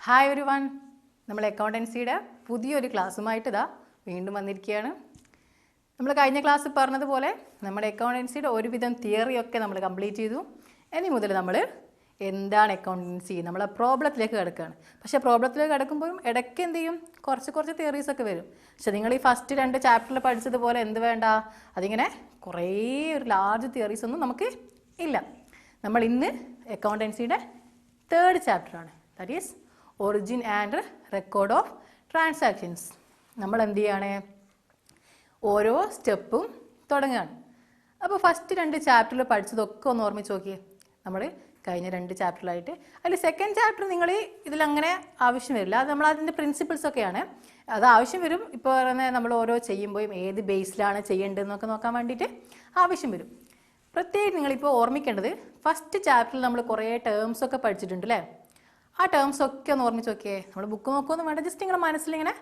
Hi everyone, നമ്മൾ അക്കൗണ്ടൻസിയുടെ പുതിയൊരു ക്ലാസ്സുമായിട്ട് വീണ്ടും വന്നിരിക്കുകയാണ്. നമ്മൾ കഴിഞ്ഞ ക്ലാസ്സിൽ പറഞ്ഞതുപോലെ നമ്മുടെ അക്കൗണ്ടൻസിയുടെ ഒരുവിധം തിയറിയൊക്കെ നമ്മൾ കംപ്ലീറ്റ് ചെയ്തു. ഇനി മുതൽ നമ്മൾ എന്താണ് അക്കൗണ്ടൻസി, നമ്മളെ പ്രോബ്ലത്തിലേക്ക് കിടക്കുകയാണ്. പക്ഷേ പ്രോബ്ലത്തിലേക്ക് കിടക്കുമ്പോഴും ഇടയ്ക്ക് എന്ത് ചെയ്യും, കുറച്ച് തിയറീസൊക്കെ വരും. പക്ഷെ നിങ്ങൾ ഈ ഫസ്റ്റ് 2 ചാപ്റ്ററിൽ പഠിച്ചതുപോലെ എന്ത് വേണ്ട, അതിങ്ങനെ കുറേ ഒരു ലാർജ് തിയറീസ് ഒന്നും നമുക്ക് ഇല്ല. നമ്മൾ ഇന്ന് അക്കൗണ്ടൻസിയുടെ 3rd ചാപ്റ്ററാണ്, that is origin and record of transactions. നമ്മൾ എന്ത് ചെയ്യാണ്, ഓരോ സ്റ്റെപ്പും തുടങ്ങുകയാണ്. അപ്പോൾ ഫസ്റ്റ് 2 ചാപ്റ്ററിൽ പഠിച്ചതൊക്കെ ഒന്ന് ഓർമ്മിച്ച് നോക്കിയേ. നമ്മൾ കഴിഞ്ഞ 2 ചാപ്റ്ററിലായിട്ട് അതിൽ സെക്കൻഡ് ചാപ്റ്റർ നിങ്ങൾ ഇതിലങ്ങനെ ആവശ്യം വരില്ല. അത് നമ്മൾ അതിൻ്റെ പ്രിൻസിപ്പിൾസൊക്കെയാണ്, അത് ആവശ്യം വരും. ഇപ്പോൾ പറയുന്നത് നമ്മൾ ഓരോ ചെയ്യുമ്പോഴും ഏത് ബേസിലാണ് ചെയ്യേണ്ടതെന്നൊക്കെ നോക്കാൻ വേണ്ടിയിട്ട് ആവശ്യം വരും. പ്രത്യേകം നിങ്ങളിപ്പോൾ ഓർമ്മിക്കേണ്ടത്, ഫസ്റ്റ് ചാപ്റ്ററിൽ നമ്മൾ കുറേ ടേംസൊക്കെ പഠിച്ചിട്ടുണ്ട് അല്ലേ. ആ ടേംസൊക്കെ ഒന്ന് ഓർമ്മിച്ച് നോക്കിയേ. നമ്മൾ ബുക്ക് നോക്കുകയൊന്നും വേണ്ട, ജസ്റ്റ് നിങ്ങളുടെ മനസ്സിലിങ്ങനെ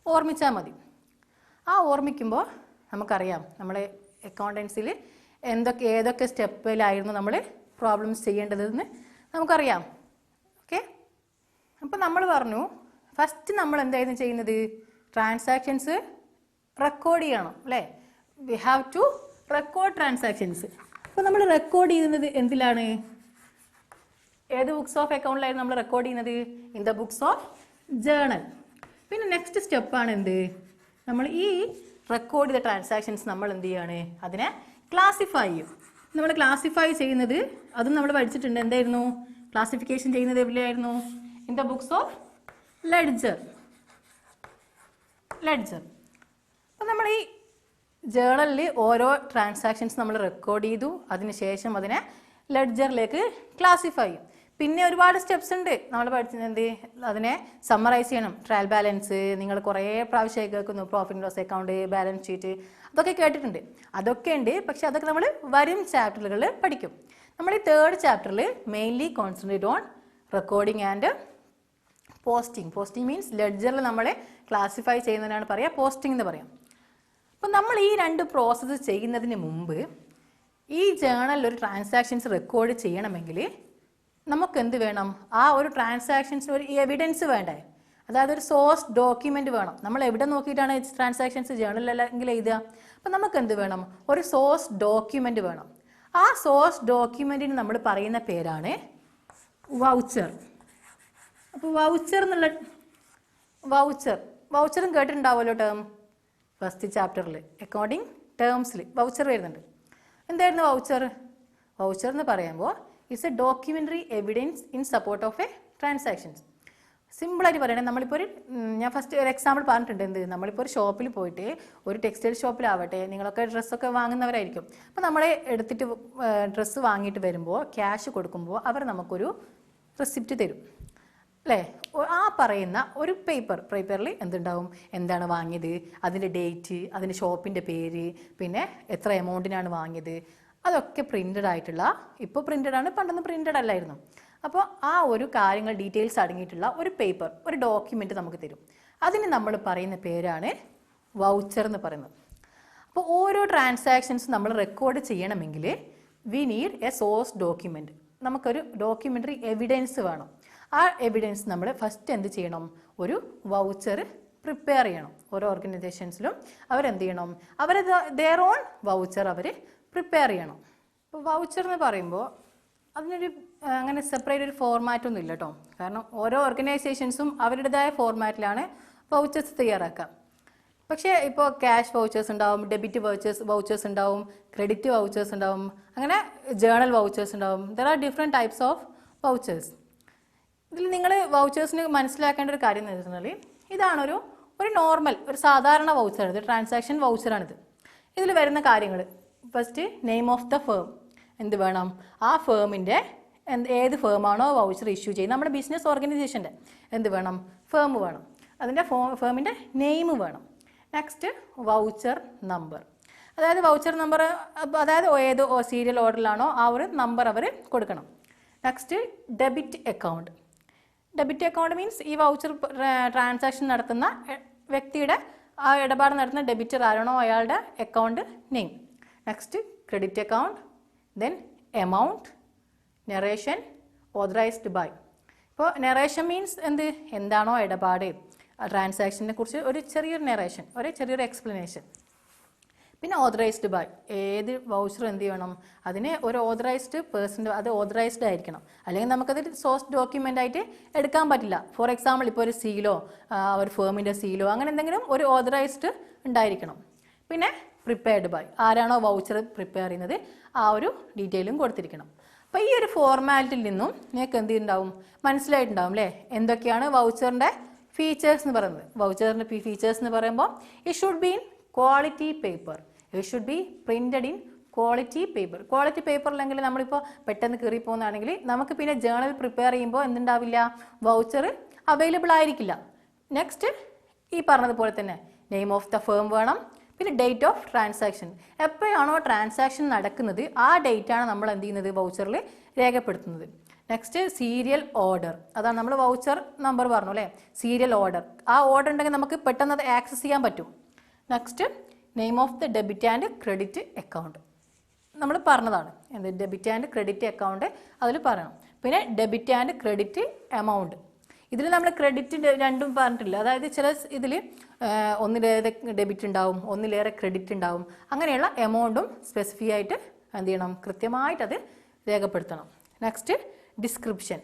ഓർമ്മിച്ചാൽ മതി. ആ ഓർമ്മിക്കുമ്പോൾ നമുക്കറിയാം നമ്മൾ അക്കൗണ്ടൻസിയിൽ ഏതൊക്കെ സ്റ്റെപ്പിലായിരുന്നു നമ്മൾ പ്രോബ്ലംസ് ചെയ്യേണ്ടതെന്ന് നമുക്കറിയാം. ഓക്കെ, അപ്പോൾ നമ്മൾ പറഞ്ഞു ഫസ്റ്റ് നമ്മൾ എന്തായിരുന്നു ചെയ്യുന്നത്, ട്രാൻസാക്ഷൻസ് റെക്കോർഡ് ചെയ്യണം അല്ലേ. We have to record transactions. അപ്പോൾ നമ്മൾ റെക്കോർഡ് ചെയ്യുന്നത് എന്തിലാണ്, ഏത് ബുക്സ് ഓഫ് അക്കൗണ്ടിലായിരുന്നു നമ്മൾ റെക്കോർഡ് ചെയ്യുന്നത്, in the books of journal. പിന്നെ നെക്സ്റ്റ് സ്റ്റെപ്പാണ് എന്ത്, നമ്മൾ ഈ റെക്കോർഡ് ചെയ്ത ട്രാൻസാക്ഷൻസ് നമ്മൾ എന്ത് ചെയ്യാണ്, അതിനെ ക്ലാസിഫൈ ചെയ്യും. നമ്മൾ ക്ലാസിഫൈ ചെയ്യുന്നത് അതും നമ്മൾ പഠിച്ചിട്ടുണ്ട്. എന്തായിരുന്നു ക്ലാസിഫിക്കേഷൻ ചെയ്യുന്നത്, എവിടെയായിരുന്നു, in the books of ledger. അപ്പം നമ്മൾ ഈ ജേണലിൽ ഓരോ ട്രാൻസാക്ഷൻസ് നമ്മൾ റെക്കോർഡ് ചെയ്തു, അതിനുശേഷം അതിനെ ലെഡ്ജറിലേക്ക് ക്ലാസിഫൈ ചെയ്യും. പിന്നെ ഒരുപാട് സ്റ്റെപ്സ് ഉണ്ട് നമ്മൾ പഠിച്ചത്. എന്ത്, അതിനെ സമ്മറൈസ് ചെയ്യണം. ട്രയൽ ബാലൻസ് നിങ്ങൾ കുറേ പ്രാവശ്യമായി കേൾക്കുന്നു, profit and loss account, balance sheet, അതൊക്കെ കേട്ടിട്ടുണ്ട്. അതൊക്കെ ഉണ്ട്, പക്ഷെ അതൊക്കെ നമ്മൾ വരും ചാപ്റ്ററുകളിൽ പഠിക്കും. നമ്മൾ ഈ 3rd ചാപ്റ്ററിൽ mainly concentrate on recording and posting. Posting means ലെഡ്ജറിൽ നമ്മളെ ക്ലാസിഫൈ ചെയ്യുന്നതിനാണ് പറയുക പോസ്റ്റിംഗ് എന്ന് പറയാം. അപ്പം നമ്മൾ ഈ 2 പ്രോസസ്സ് ചെയ്യുന്നതിന് മുമ്പ് ഈ ജേണലിൽ ഒരു ട്രാൻസാക്ഷൻസ് റെക്കോർഡ് ചെയ്യണമെങ്കിൽ നമുക്ക് എന്ത് വേണം, ആ ഒരു ട്രാൻസാക്ഷൻസിന് ഒരു എവിഡൻസ് വേണ്ടേ, അതായത് ഒരു സോഴ്സ് ഡോക്യുമെൻ്റ് വേണം. നമ്മൾ എവിടെ നോക്കിയിട്ടാണ് ട്രാൻസാക്ഷൻസ് ജേണലിലെങ്കിൽ എഴുതുക. അപ്പം നമുക്ക് എന്ത് വേണം, ഒരു സോഴ്സ് ഡോക്യുമെൻ്റ് വേണം. ആ സോഴ്സ് ഡോക്യുമെൻറ്റിന് നമ്മൾ പറയുന്ന പേരാണ് വൗച്ചർ. അപ്പോൾ വൗച്ചറും കേട്ടിട്ടുണ്ടാവുമല്ലോ ടേം. ഫസ്റ്റ് ചാപ്റ്ററിൽ അക്കൗണ്ടിങ് ടേംസിൽ വൗച്ചർ വരുന്നുണ്ട്. എന്തായിരുന്നു വൗച്ചർ? വൗച്ചർ എന്ന് പറയുമ്പോൾ it's A documentary evidence in support of A transactions. സിമ്പിളായിട്ട് പറയണേ, നമ്മളിപ്പോൾ ഞാൻ ഫസ്റ്റ് ഒരു എക്സാമ്പിൾ പറഞ്ഞിട്ടുണ്ട്. എന്ത്, നമ്മളിപ്പോൾ ഒരു ഷോപ്പിൽ പോയിട്ട്, ഒരു ടെക്സ്റ്റൈൽ ഷോപ്പിലാവട്ടെ, നിങ്ങളൊക്കെ ഡ്രസ്സൊക്കെ വാങ്ങുന്നവരായിരിക്കും. അപ്പോൾ നമ്മൾ എടുത്തിട്ട് ഡ്രസ്സ് വാങ്ങിയിട്ട് വരുമ്പോൾ ക്യാഷ് കൊടുക്കുമ്പോൾ അവർ നമുക്കൊരു റെസിപ്റ്റ് തരും അല്ലേ. ആ പറയുന്ന ഒരു പേപ്പറിൽ എന്തുണ്ടാവും, എന്താണ് വാങ്ങിയത്, അതിൻ്റെ ഡേറ്റ്, അതിൻ്റെ ഷോപ്പിൻ്റെ പേര്, പിന്നെ എത്ര എമൗണ്ടിനാണ് വാങ്ങിയത്, അതൊക്കെ പ്രിൻ്റഡ് ആയിട്ടുള്ള, ഇപ്പോൾ പ്രിൻ്റഡ് ആണ്, പണ്ടൊന്നും പ്രിൻ്റഡ് അല്ലായിരുന്നു. അപ്പോൾ ആ ഒരു കാര്യങ്ങൾ ഡീറ്റെയിൽസ് അടങ്ങിയിട്ടുള്ള ഒരു പേപ്പർ, ഒരു ഡോക്യുമെൻ്റ് നമുക്ക് തരും. അതിന് നമ്മൾ പറയുന്ന പേരാണ് വൗച്ചർ എന്ന് പറയുന്നത്. അപ്പോൾ ഓരോ ട്രാൻസാക്ഷൻസ് നമ്മൾ റെക്കോർഡ് ചെയ്യണമെങ്കിൽ we need A source document. നമുക്കൊരു ഡോക്യുമെൻ്ററി എവിഡൻസ് വേണം. ആ എവിഡൻസ് നമ്മൾ ഫസ്റ്റ് എന്ത് ചെയ്യണം, ഒരു വൗച്ചർ പ്രിപ്പയർ ചെയ്യണം. ഓരോ ഓർഗനൈസേഷൻസിലും അവരെന്ത് ചെയ്യണം, അവർ ദെയർ ഓൺ വൗച്ചർ അവർ പ്രിപ്പയർ ചെയ്യണം. ഇപ്പോൾ വൗച്ചർ എന്ന് പറയുമ്പോൾ അതിനൊരു അങ്ങനെ സെപ്പറേറ്റ് ഒരു ഫോർമാറ്റൊന്നും ഇല്ല കേട്ടോ. കാരണം ഓരോ ഓർഗനൈസേഷൻസും അവരുടേതായ ഫോർമാറ്റിലാണ് വൗച്ചേഴ്സ് തയ്യാറാക്കുക. പക്ഷേ ഇപ്പോൾ ക്യാഷ് വൗച്ചേഴ്സ് ഉണ്ടാവും, ഡെബിറ്റ് വൗച്ചേഴ്സ് ഉണ്ടാവും, ക്രെഡിറ്റ് വൗച്ചേഴ്സ് ഉണ്ടാവും, അങ്ങനെ ജേണൽ വൗച്ചേഴ്സ് ഉണ്ടാവും. There are different types of vouchers. ഇതിൽ നിങ്ങൾ വൗച്ചേഴ്സിന് മനസ്സിലാക്കേണ്ട ഒരു കാര്യം എന്ന് വെച്ചാൽ, ഇതാണൊരു നോർമൽ, ഒരു സാധാരണ വൗച്ചർ. ഇത് ട്രാൻസാക്ഷൻ വൗച്ചറാണിത്. ഇതിൽ വരുന്ന കാര്യങ്ങൾ, first name of the firm. എന്ത് വേണം, ആ ഫേമിൻ്റെ ഏത് ഫേമാണോ വൗച്ചർ ഇഷ്യൂ ചെയ്യുന്നത്, നമ്മുടെ ബിസിനസ് ഓർഗനൈസേഷൻ്റെ എന്ത് വേണം, ഫേം വേണം, അതിൻ്റെ ഫേമിൻ്റെ നെയിം വേണം. നെക്സ്റ്റ് വൗച്ചർ നമ്പർ, അതായത് വൗച്ചർ നമ്പർ, അതായത് ഏത് സീരിയൽ ഓർഡറിലാണോ ആ ഒരു നമ്പർ അവർ കൊടുക്കണം. Next debit account. Debit account means ഈ വൗച്ചർ ട്രാൻസാക്ഷൻ നടത്തുന്ന വ്യക്തിയുടെ, ആ ഇടപാട് നടത്തുന്ന ഡെബിറ്റർ ആരാണോ അയാളുടെ account name. Next credit account, then amount, narration, authorised by. ഇപ്പോൾ നെറേഷൻ മീൻസ് എന്താണോ ഇടപാട്, ട്രാൻസാക്ഷനെ കുറിച്ച് ഒരു ചെറിയൊരു നെറേഷൻ, ഒരു ചെറിയൊരു എക്സ്പ്ലനേഷൻ. പിന്നെ ഓതറൈസ്ഡ് ബൈ, ഏത് വൗച്ചർ എന്ത് ചെയ്യണം, അതിന് ഒരു ഓതറൈസ്ഡ് പേഴ്സൺ, അത് ഓതറൈസ്ഡ് ആയിരിക്കണം, അല്ലെങ്കിൽ നമുക്കത് സോഴ്സ് ഡോക്യുമെൻ്റ് ആയിട്ട് എടുക്കാൻ പറ്റില്ല. ഫോർ എക്സാമ്പിൾ ഇപ്പോൾ ഒരു സീലോ, ഒരു ഫേമിൻ്റെ സീലോ, അങ്ങനെ എന്തെങ്കിലും ഒരു ഓതറൈസ്ഡ് ഉണ്ടായിരിക്കണം. പിന്നെ പ്രിപ്പയർഡ് ബൈ, ആരാണോ വൗച്ചർ പ്രിപ്പയർ ചെയ്യുന്നത് ആ ഒരു ഡീറ്റെയിലും കൊടുത്തിരിക്കണം. അപ്പോൾ ഈ ഒരു ഫോർമാലിറ്റിയിൽ നിന്നും നിങ്ങൾക്ക് എന്ത് ഉണ്ടാവും, മനസ്സിലായിട്ടുണ്ടാവും അല്ലേ, എന്തൊക്കെയാണ് വൗച്ചറിൻ്റെ ഫീച്ചേഴ്സ് എന്ന് പറയുന്നത്. വൗച്ചറിൻ്റെ ഫീച്ചേഴ്സ് എന്ന് പറയുമ്പോൾ it should be in quality paper, it should be printed in quality paper. Quality പേപ്പറിലെങ്കിൽ നമ്മളിപ്പോൾ പെട്ടെന്ന് കയറി പോകുന്നതാണെങ്കിൽ നമുക്ക് പിന്നെ ജേണൽ പ്രിപ്പയർ ചെയ്യുമ്പോൾ എന്തുണ്ടാവില്ല, വൗച്ചർ അവൈലബിൾ ആയിരിക്കില്ല. നെക്സ്റ്റ് ഈ പറഞ്ഞതുപോലെ തന്നെ നെയിം ഓഫ് ദ ഫേം വേണം, പിന്നെ ഡേറ്റ് ഓഫ് ട്രാൻസാക്ഷൻ, എപ്പോഴാണോ ട്രാൻസാക്ഷൻ നടക്കുന്നത് ആ ഡേറ്റാണ് നമ്മൾ എന്ത് ചെയ്യുന്നത് വൗച്ചറിൽ രേഖപ്പെടുത്തുന്നത്. നെക്സ്റ്റ് സീരിയൽ ഓർഡർ, അതാണ് നമ്മൾ വൗച്ചർ നമ്പർ പറഞ്ഞു അല്ലേ, സീരിയൽ ഓർഡർ. ആ ഓർഡർ ഉണ്ടെങ്കിൽ നമുക്ക് പെട്ടെന്ന് അത് ആക്സസ് ചെയ്യാൻ പറ്റും. Next name of the debit and credit account, നമ്മൾ പറഞ്ഞതാണ് ഡെബിറ്റ് ആൻഡ് ക്രെഡിറ്റ് അക്കൗണ്ട് അതിൽ പറയണം. പിന്നെ ഡെബിറ്റ് ആൻഡ് ക്രെഡിറ്റ് എമൗണ്ട്, ഇതിൽ നമ്മൾ ക്രെഡിറ്റ് രണ്ടും പറഞ്ഞിട്ടില്ല, അതായത് ചില ഇതിൽ ഒന്നിലേറെ ഡെബിറ്റ് ഉണ്ടാവും, ഒന്നിലേറെ ക്രെഡിറ്റ് ഉണ്ടാവും, അങ്ങനെയുള്ള എമൗണ്ടും സ്പെസിഫൈ ആയിട്ട് എന്ത് ചെയ്യണം, കൃത്യമായിട്ട് അത് രേഖപ്പെടുത്തണം. നെക്സ്റ്റ് ഡിസ്ക്രിപ്ഷൻ,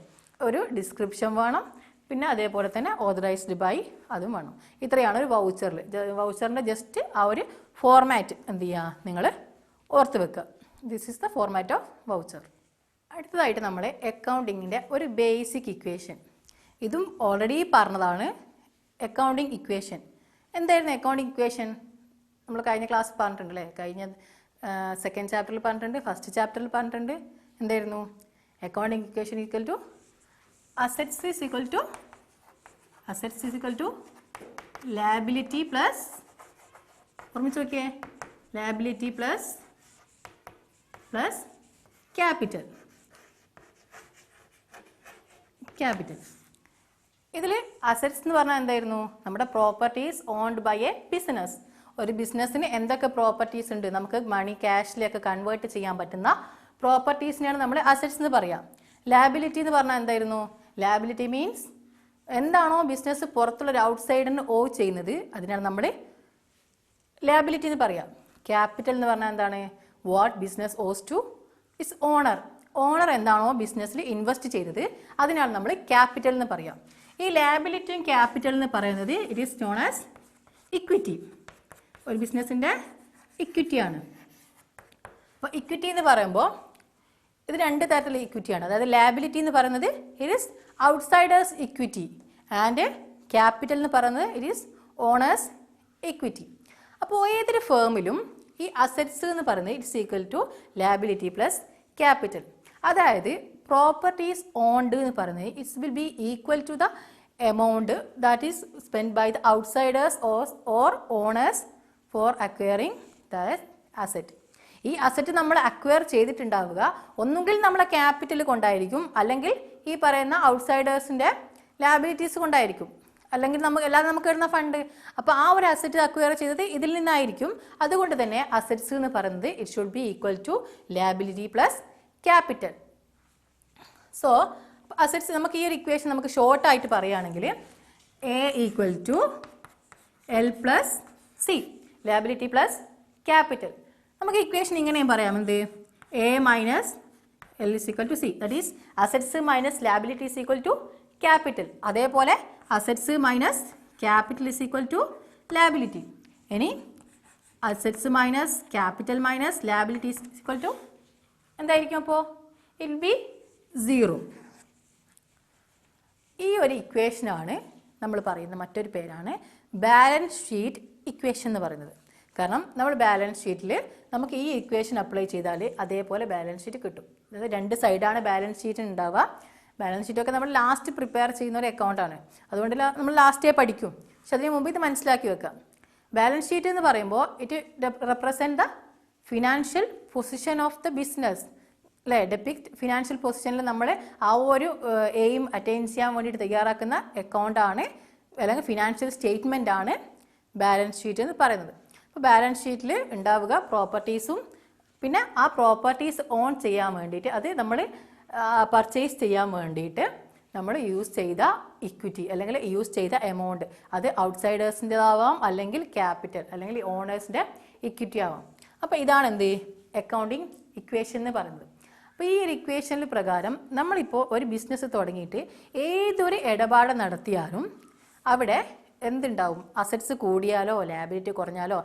ഒരു ഡിസ്ക്രിപ്ഷൻ വേണം, പിന്നെ അതേപോലെ തന്നെ ഓതറൈസ്ഡ് ബൈ അതും വേണം. ഇത്രയാണ് ഒരു വൗച്ചറിൽ. വൗച്ചറിൻ്റെ ജസ്റ്റ് ആ ഒരു ഫോർമാറ്റ് എന്ത് ചെയ്യുക, നിങ്ങൾ ഓർത്ത് വെക്കുക. This is the format of voucher. അടുത്തതായിട്ട് നമ്മൾ അക്കൗണ്ടിങ്ങിൻ്റെ ഒരു ബേസിക് ഇക്വേഷൻ, ഇതും ഓൾറെഡി പറഞ്ഞതാണ്. അക്കൗണ്ടിങ് ഇക്വേഷൻ എന്തായിരുന്നു? അക്കൗണ്ടിങ് ഇക്വേഷൻ നമ്മൾ കഴിഞ്ഞ ക്ലാസ് പറഞ്ഞിട്ടുണ്ട് അല്ലേ, കഴിഞ്ഞ സെക്കൻഡ് ചാപ്റ്ററിൽ പറഞ്ഞിട്ടുണ്ട്, ഫസ്റ്റ് ചാപ്റ്ററിൽ പറഞ്ഞിട്ടുണ്ട്. എന്തായിരുന്നു? Accounting equation equal to assets is equal to liability plus, ഓർമ്മിച്ച് നോക്കിയേ, liability plus capital. ഇതിൽ അസറ്റ്സ് എന്ന് പറഞ്ഞാൽ എന്തായിരുന്നു? നമ്മുടെ properties owned by a business. ഒരു ബിസിനസ്സിന് എന്തൊക്കെ പ്രോപ്പർട്ടീസ് ഉണ്ട്, നമുക്ക് മണി ക്യാഷിലേക്ക് കൺവേർട്ട് ചെയ്യാൻ പറ്റുന്ന പ്രോപ്പർട്ടീസിനെയാണ് നമ്മൾ അസറ്റ്സ് എന്ന് പറയാം. ലാബിലിറ്റി എന്ന് പറഞ്ഞാൽ എന്തായിരുന്നു? ലാബിലിറ്റി മീൻസ് എന്താണോ ബിസിനസ് പുറത്തുള്ളൊരു ഔട്ട്സൈഡിന് ഓ ചെയ്യുന്നത് അതിനാണ് നമ്മൾ ലാബിലിറ്റി എന്ന് പറയാം. ക്യാപിറ്റൽ എന്ന് പറഞ്ഞാൽ എന്താണ്? What business owes to is owner. Owner എന്താണോ ബിസിനസ്സിൽ ഇൻവെസ്റ്റ് ചെയ്തത് അതിനാണ് നമ്മൾ ക്യാപിറ്റൽ എന്ന് പറയാം. ഈ ലാബിലിറ്റിയും ക്യാപിറ്റൽ എന്ന് പറയുന്നത് it is known as equity. ഒരു ബിസിനസ്സിൻ്റെ ഇക്വിറ്റിയാണ്. അപ്പോൾ ഇക്വിറ്റി എന്ന് പറയുമ്പോൾ ഇത് രണ്ട് തരത്തിലുള്ള ഇക്വിറ്റിയാണ്. അതായത് ലാബിലിറ്റി എന്ന് പറയുന്നത് it is outsiders equity and capital എന്ന് പറയുന്നത് ഇറ്റ് ഈസ് ഓണേഴ്സ് ഇക്വിറ്റി. അപ്പോൾ ഏതൊരു ഫേമിലും ഈ അസറ്റ്സ് എന്ന് പറയുന്നത് it's equal to liability plus capital. അതായത് പ്രോപ്പർട്ടീസ് ഓൺഡ് എന്ന് പറയുന്നത് it's will be equal to the amount that is spend by the outsiders or owners for acquiring the asset. ഈ asset നമ്മൾ അക്വയർ ചെയ്തിട്ടുണ്ടാവുക ഒന്നുകിൽ നമ്മളെ ക്യാപിറ്റൽ കൊണ്ടായിരിക്കും, അല്ലെങ്കിൽ ഈ പറയുന്ന ഔട്ട്സൈഡേഴ്സിൻ്റെ ലാബിലിറ്റീസ് കൊണ്ടായിരിക്കും, അല്ലെങ്കിൽ നമുക്ക് വരുന്ന ഫണ്ട്. അപ്പോൾ ആ ഒരു അസറ്റ് അക്വയർ ചെയ്തത് ഇതിൽ നിന്നായിരിക്കും. അതുകൊണ്ട് തന്നെ അസറ്റ്സ് എന്ന് പറയുന്നത് it should be equal to liability plus capital. So assets നമുക്ക് ഈ ഒരു ഇക്വേഷൻ നമുക്ക് ഷോർട്ടായിട്ട് പറയുകയാണെങ്കിൽ A equal to L plus C, liability plus capital. നമുക്ക് ഇക്വേഷൻ ഇങ്ങനെയും പറയാം, എന്ത്? A minus L is equal to C, that is assets minus liability is equal to capital. അതേപോലെ assets minus capital is equal to liability. ഇനി assets minus capital minus liability is equal to എന്തായിരിക്കും? അപ്പോൾ it be 0. ഈ ഒരു ഇക്വേഷനാണ് നമ്മൾ പറയുന്ന മറ്റൊരു പേരാണ് ബാലൻസ് ഷീറ്റ് ഇക്വേഷൻ എന്ന് പറയുന്നത്. കാരണം നമ്മൾ ബാലൻസ് ഷീറ്റിൽ നമുക്ക് ഈ ഇക്വേഷൻ അപ്ലൈ ചെയ്താൽ അതേപോലെ ബാലൻസ് ഷീറ്റ് കിട്ടും. അതായത് രണ്ട് സൈഡാണ് ബാലൻസ് ഷീറ്റ് ഉണ്ടാവുക. ബാലൻസ് ഷീറ്റൊക്കെ നമ്മൾ ലാസ്റ്റ് പ്രിപ്പയർ ചെയ്യുന്ന ഒരു അക്കൗണ്ടാണ്, അതുകൊണ്ട് നമ്മൾ ലാസ്റ്റേ പഠിക്കും. പക്ഷെ അതിന് മുമ്പ് ഇത് മനസ്സിലാക്കി വെക്കാം. ബാലൻസ് ഷീറ്റ് എന്ന് പറയുമ്പോൾ it represent the financial position of the business അല്ലേ, ഡെപ്പിക്റ്റ് ഫിനാൻഷ്യൽ പൊസിഷനിൽ നമ്മൾ ആ ഒരു എയിം അറ്റൈൻ ചെയ്യാൻ വേണ്ടിയിട്ട് തയ്യാറാക്കുന്ന അക്കൗണ്ടാണ്, അല്ലെങ്കിൽ ഫിനാൻഷ്യൽ സ്റ്റേറ്റ്മെൻ്റ് ആണ് ബാലൻസ് ഷീറ്റ് എന്ന് പറയുന്നത്. അപ്പോൾ ബാലൻസ് ഷീറ്റിൽ ഉണ്ടാവുക പ്രോപ്പർട്ടീസും, പിന്നെ ആ പ്രോപ്പർട്ടീസ് ഓൺ ചെയ്യാൻ വേണ്ടിയിട്ട്, അത് നമ്മൾ പർച്ചേസ് ചെയ്യാൻ വേണ്ടിയിട്ട് നമ്മൾ യൂസ് ചെയ്ത ഇക്വിറ്റി അല്ലെങ്കിൽ യൂസ് ചെയ്ത എമൗണ്ട്, അത് ഔട്ട്സൈഡേഴ്സിൻ്റെതാവാം അല്ലെങ്കിൽ ക്യാപിറ്റൽ അല്ലെങ്കിൽ ഓണേഴ്സിൻ്റെ ഇക്വിറ്റി ആവാം. അപ്പോൾ ഇതാണ് എന്ത് അക്കൗണ്ടിങ് ഇക്വേഷൻ എന്ന് പറയുന്നത്. അപ്പോൾ ഈ ഒരു ഇക്വേഷനിൽ പ്രകാരം നമ്മളിപ്പോൾ ഒരു ബിസിനസ് തുടങ്ങിയിട്ട് ഏതൊരു ഇടപാട് നടത്തിയാലും അവിടെ എന്തുണ്ടാവും, അസറ്റ്സ് കൂടിയാലോ ലാബിലിറ്റി കുറഞ്ഞാലോ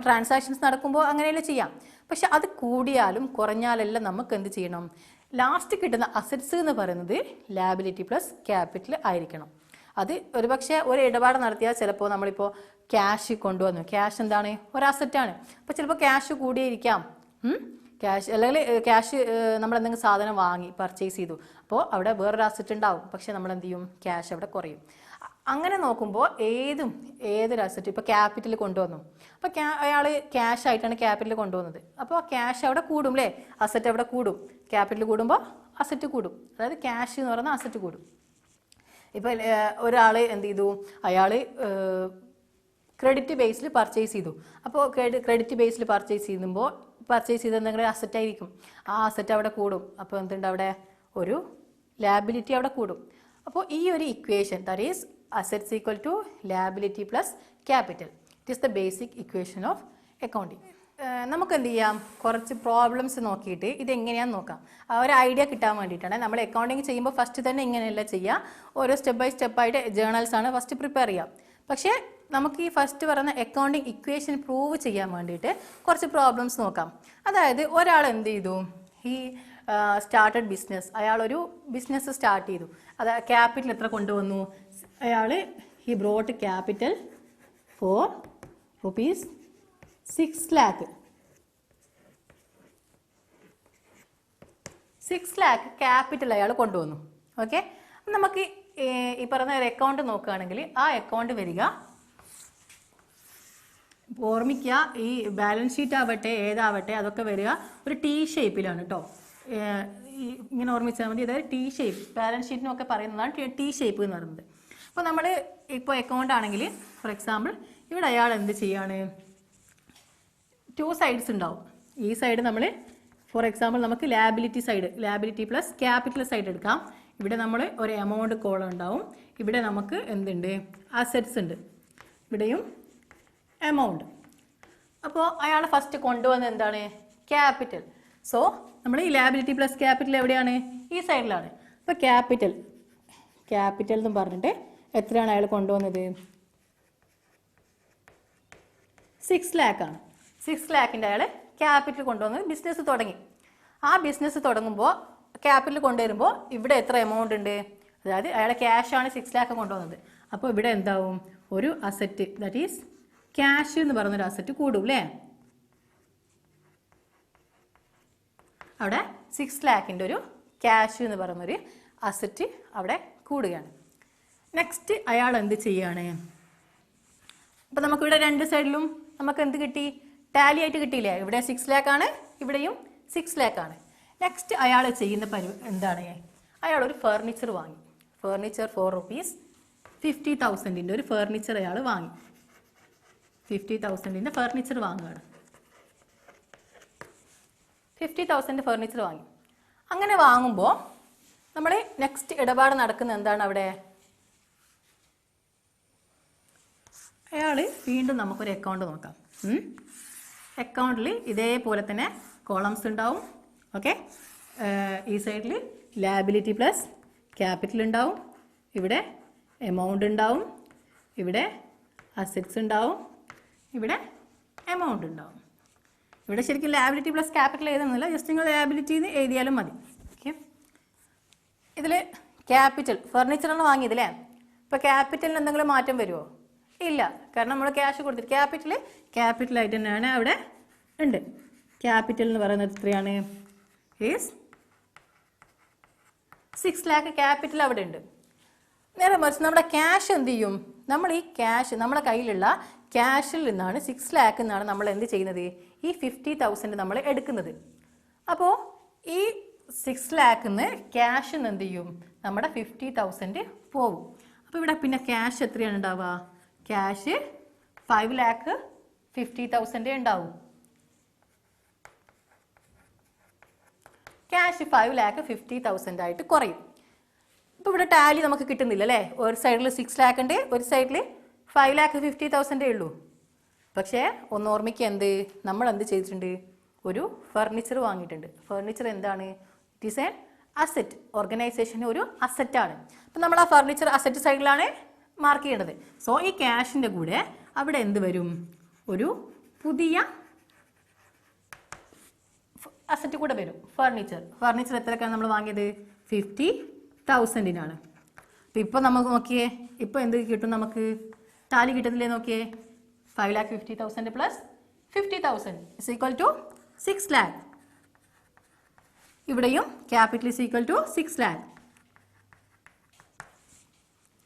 ട്രാൻസാക്ഷൻസ് നടക്കുമ്പോൾ അങ്ങനെയല്ലേ ചെയ്യാം. പക്ഷെ അത് കൂടിയാലും കുറഞ്ഞാലെല്ലാം നമുക്ക് എന്ത് ചെയ്യണം, ലാസ്റ്റ് കിട്ടുന്ന അസറ്റ്സ് എന്ന് പറയുന്നത് ലാബിലിറ്റി പ്ലസ് ക്യാപിറ്റൽ ആയിരിക്കണം. അത് ഒരുപക്ഷെ ഒരു ഇടപാട് നടത്തിയാൽ ചിലപ്പോൾ നമ്മളിപ്പോൾ ക്യാഷ് കൊണ്ടുവന്നു, ക്യാഷ് എന്താണ് ഒരു അസറ്റാണ്. അപ്പോൾ ചിലപ്പോൾ ക്യാഷ് കൂടിയിരിക്കാം, ക്യാഷ് അല്ലെങ്കിൽ ക്യാഷ് നമ്മൾ എന്തെങ്കിലും സാധനം വാങ്ങി പർച്ചേസ് ചെയ്തു, അപ്പോൾ അവിടെ വേറൊരു അസറ്റ് ഉണ്ടാവും, പക്ഷെ നമ്മൾ എന്ത് ചെയ്യും, ക്യാഷ് അവിടെ കുറയും. അങ്ങനെ നോക്കുമ്പോൾ ഏതൊരു അസറ്റ് ഇപ്പോൾ ക്യാപിറ്റൽ കൊണ്ടുവന്നു, അപ്പോൾ അയാൾ ക്യാഷ് ആയിട്ടാണ് ക്യാപിറ്റൽ കൊണ്ടുവന്നത്, അപ്പോൾ ക്യാഷ് അവിടെ കൂടും അല്ലേ, അസറ്റ് അവിടെ കൂടും. ക്യാപിറ്റൽ കൂടുമ്പോൾ അസറ്റ് കൂടും, അതായത് ക്യാഷ് എന്ന് പറയുന്ന അസറ്റ് കൂടും. ഇപ്പോൾ ഒരാൾ എന്ത് ചെയ്തു, അയാൾ ക്രെഡിറ്റ് ബേസിൽ പർച്ചേസ് ചെയ്തു, അപ്പോൾ ക്രെഡിറ്റ് ബേസിൽ പർച്ചേസ് ചെയ്ത് എന്തെങ്കിലും അസറ്റ് ആയിരിക്കും, ആ അസറ്റ് അവിടെ കൂടും. അപ്പോൾ എന്തുണ്ട്, അവിടെ ഒരു ലാബിലിറ്റി അവിടെ കൂടും. അപ്പോൾ ഈ ഒരു equation, that is assets equal to liability plus capital, it is the basic equation of accounting. നമുക്ക് എന്ത് ചെയ്യാം, കുറച്ച് പ്രോബ്ലംസ് നോക്കിയിട്ട് ഇതെങ്ങനെയാണെന്ന് നോക്കാം. ഒരു ഐഡിയ കിട്ടാൻ വേണ്ടിയിട്ടാണ്. നമ്മൾ അക്കൗണ്ടിങ് ചെയ്യുമ്പോൾ ഫസ്റ്റ് തന്നെ ഇങ്ങനെയല്ല ചെയ്യുക, ഓരോ സ്റ്റെപ്പ് ബൈ സ്റ്റെപ്പായിട്ട് ജേണൽസാണ് ഫസ്റ്റ് പ്രിപ്പയർ ചെയ്യുക. പക്ഷേ നമുക്ക് ഈ ഫസ്റ്റ് പറയുന്ന അക്കൗണ്ടിങ് ഇക്വേഷൻ പ്രൂവ് ചെയ്യാൻ വേണ്ടിയിട്ട് കുറച്ച് പ്രോബ്ലംസ് നോക്കാം. അതായത് ഒരാൾ എന്ത് ചെയ്തു, ഈ സ്റ്റാർട്ടഡ് ബിസിനസ്, അയാളൊരു ബിസിനസ് സ്റ്റാർട്ട് ചെയ്തു, അത് ക്യാപിറ്റൽ എത്ര കൊണ്ടുവന്നു, അയാൾ he brought capital four rupees 6 lakh. 6 lakh capital അയാൾ കൊണ്ടുവന്നു. ഓക്കെ, നമുക്ക് ഈ പറഞ്ഞ ഒരു അക്കൗണ്ട് നോക്കുകയാണെങ്കിൽ ആ അക്കൗണ്ട് വരിക, ഓർമ്മിക്കുക, ഈ ബാലൻസ് ഷീറ്റ് ആവട്ടെ ഏതാവട്ടെ അതൊക്കെ വരിക ഒരു ടി ഷേപ്പിലാണ് കേട്ടോ. ഇങ്ങനെ ഓർമ്മിച്ചാൽ മതി. അതായത് ടി ഷേപ്പ്, ബാലൻസ് ഷീറ്റിനൊക്കെ പറയുന്നതാണ് ടി ഷേപ്പ് എന്ന് പറയുന്നത്. അപ്പോൾ നമ്മൾ ഇപ്പോൾ അക്കൗണ്ട് ആണെങ്കിൽ ഫോർ എക്സാമ്പിൾ ഇവിടെ അയാൾ എന്ത് ചെയ്യാണ്, 2 sides ഉണ്ടാവും. ഈ സൈഡ് നമ്മൾ ഫോർ എക്സാമ്പിൾ നമുക്ക് liability side, liability plus capital side എടുക്കാം. ഇവിടെ നമ്മൾ ഒരു എമൗണ്ട് കോളം ഉണ്ടാവും, ഇവിടെ നമുക്ക് എന്തുണ്ട്, അസറ്റ്സ് ഉണ്ട്, ഇവിടെയും എമൗണ്ട്. അപ്പോൾ അയാൾ ഫസ്റ്റ് കൊണ്ടുവന്നത് എന്താണ്, ക്യാപിറ്റൽ. സോ നമ്മൾ ഈ ലാബിലിറ്റി പ്ലസ് ക്യാപിറ്റൽ എവിടെയാണ്, ഈ സൈഡിലാണ്. അപ്പോൾ ക്യാപിറ്റൽ എന്ന് പറഞ്ഞിട്ട് എത്രയാണ് അയാൾ കൊണ്ടുവന്നത്, 6 lakh ആണ്. 6 lakhൻ്റെ അയാൾ ക്യാപിറ്റൽ കൊണ്ടുവന്ന് ബിസിനസ് തുടങ്ങി. ആ ബിസിനസ് തുടങ്ങുമ്പോൾ ക്യാപിറ്റൽ കൊണ്ടുവരുമ്പോൾ ഇവിടെ എത്ര എമൗണ്ട് ഉണ്ട്, അതായത് അയാളെ ക്യാഷാണ് 6 lakh കൊണ്ടുവന്നത്. അപ്പോൾ ഇവിടെ എന്താവും, ഒരു അസറ്റ്, ദാറ്റ് ഈസ് ക്യാഷ് എന്ന് പറയുന്നൊരു അസറ്റ് കൂടും അല്ലേ. അവിടെ 6 lakhൻ്റെ ഒരു ക്യാഷ് എന്ന് പറയുന്നൊരു അസറ്റ് അവിടെ കൂടുകയാണ്. നെക്സ്റ്റ് അയാൾ എന്ത് ചെയ്യാണ്, അപ്പോൾ നമുക്കിവിടെ രണ്ട് സൈഡിലും നമുക്ക് എന്ത് കിട്ടി, ടാലി ആയിട്ട് കിട്ടിയില്ലേ. ഇവിടെ 6 lakh ആണ്, ഇവിടെയും 6 lakh ആണ്. നെക്സ്റ്റ് അയാൾ ചെയ്യുന്ന എന്താണ്, അയാൾ ഒരു ഫർണിച്ചർ വാങ്ങി. ഫർണിച്ചർ ഫോർ റുപ്പീസ് 50,000 ഒരു ഫർണിച്ചർ അയാൾ വാങ്ങി. 50,000 ഫർണിച്ചർ വാങ്ങുകയാണ്. 50,000 ഫർണിച്ചർ വാങ്ങി. അങ്ങനെ വാങ്ങുമ്പോൾ നമ്മൾ നെക്സ്റ്റ് ഇടപാട് നടക്കുന്ന എന്താണ്, അവിടെ അയാൾ വീണ്ടും നമുക്കൊരു അക്കൗണ്ട് നോക്കാം. അക്കൗണ്ടിൽ ഇതേപോലെ തന്നെ കോളംസ് ഉണ്ടാവും. ഓക്കെ, ഈ സൈഡിൽ ലാബിലിറ്റി പ്ലസ് ക്യാപിറ്റൽ ഉണ്ടാവും, ഇവിടെ എമൗണ്ട് ഉണ്ടാവും, ഇവിടെ അസറ്റ്സ് ഉണ്ടാവും, ഇവിടെ എമൗണ്ട് ഉണ്ടാവും. ഇവിടെ ശരിക്കും ലാബിലിറ്റി പ്ലസ് ക്യാപിറ്റൽ എഴുതുന്നില്ല, ജസ്റ്റ് നിങ്ങൾ ലാബിലിറ്റി എന്ന് എഴുതിയാലും മതി. ഓക്കെ, ഇതിൽ ക്യാപിറ്റൽ ഫർണിച്ചറാണ് വാങ്ങിയതല്ലേ. ഇപ്പോൾ ക്യാപിറ്റലിന് എന്തെങ്കിലും മാറ്റം വരുമോ, ഇല്ല, കാരണം നമ്മൾ ക്യാഷ് കൊടുത്തിട്ട് ക്യാപിറ്റലായിട്ട് തന്നെയാണ് അവിടെ ഉണ്ട്. ക്യാപിറ്റൽ എന്ന് പറയുന്നത് എത്രയാണ്, ഈസ് 6 lakh ക്യാപിറ്റൽ അവിടെ ഉണ്ട്. നേരെ മറിച്ച് നമ്മുടെ ക്യാഷ് എന്ത് ചെയ്യും, നമ്മൾ ഈ ക്യാഷ് നമ്മുടെ കയ്യിലുള്ള ക്യാഷിൽ നിന്നാണ് 6 lakh എന്നാണ് നമ്മൾ എന്ത് ചെയ്യുന്നത്, ഈ 50,000 നമ്മൾ എടുക്കുന്നത്. അപ്പോൾ ഈ 6 lakh ക്യാഷിൽ നിന്ന് എന്ത് ചെയ്യും, നമ്മുടെ 50,000 പോകും. അപ്പോൾ ഇവിടെ പിന്നെ ക്യാഷ് എത്രയാണ് ഉണ്ടാവുക, ക്യാഷ് 5,50,000 ഉണ്ടാവും. ക്യാഷ് 5,50,000 ആയിട്ട് കുറയും. ഇപ്പോൾ ഇവിടെ ടാലി നമുക്ക് കിട്ടുന്നില്ല അല്ലേ? ഒരു സൈഡിൽ 6 lakh ഉണ്ട്, ഒരു സൈഡിൽ 5,50,000 ഉള്ളൂ. പക്ഷേ ഒന്ന് ഓർമ്മിക്കുക, നമ്മൾ എന്ത് ചെയ്തിട്ടുണ്ട്? ഒരു ഫർണിച്ചർ വാങ്ങിയിട്ടുണ്ട്. ഫർണിച്ചർ എന്താണ്? It is N asset. ഓർഗനൈസേഷന് ഒരു അസറ്റാണ്. അപ്പം നമ്മൾ ആ ഫർണിച്ചർ അസറ്റ് സൈഡിലാണ് മാർക്ക് ചെയ്യേണ്ടത്. സോ ഈ ക്യാഷിൻ്റെ കൂടെ അവിടെ എന്ത് വരും? ഒരു പുതിയ അസറ്റ് കൂടെ വരും, ഫർണിച്ചർ. ഫർണിച്ചർ എത്രക്കാണ് നമ്മൾ വാങ്ങിയത്? 50,000-നാണ്. അപ്പം ഇപ്പോൾ നമുക്ക് നോക്കിയേ, ഇപ്പോൾ എന്ത് കിട്ടും? നമുക്ക് ടാലി കിട്ടുന്നില്ലേ? നോക്കിയേ, 5,50,000 plus 50,000 is equal to 6 lakh. ഇവിടെയും capital is equal to 6 lakh.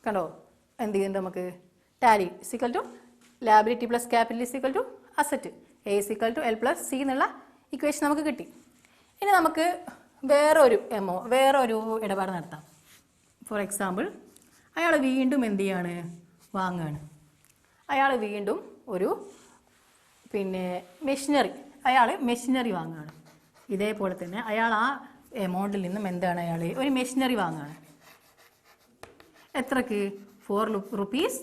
കണ്ടോ എന്ത് ചെയ്യുന്നുണ്ട്? നമുക്ക് tally is equal to liability plus capital is equal to asset, A is equal to L plus C എന്നുള്ള ഇക്വേഷൻ നമുക്ക് കിട്ടി. ഇനി നമുക്ക് വേറൊരു ഇടപാട് നടത്താം. ഫോർ എക്സാമ്പിൾ, അയാൾ വീണ്ടും എന്ത് ചെയ്യാണ്? വാങ്ങുകയാണ്. അയാൾ വീണ്ടും ഒരു മെഷീനറി വാങ്ങുകയാണ്. ഇതേപോലെ തന്നെ അയാൾ ആ എമൗണ്ടിൽ നിന്നും എന്താണ്? അയാൾ ഒരു മെഷീനറി വാങ്ങുകയാണ്. എത്രക്ക്? 4 rupees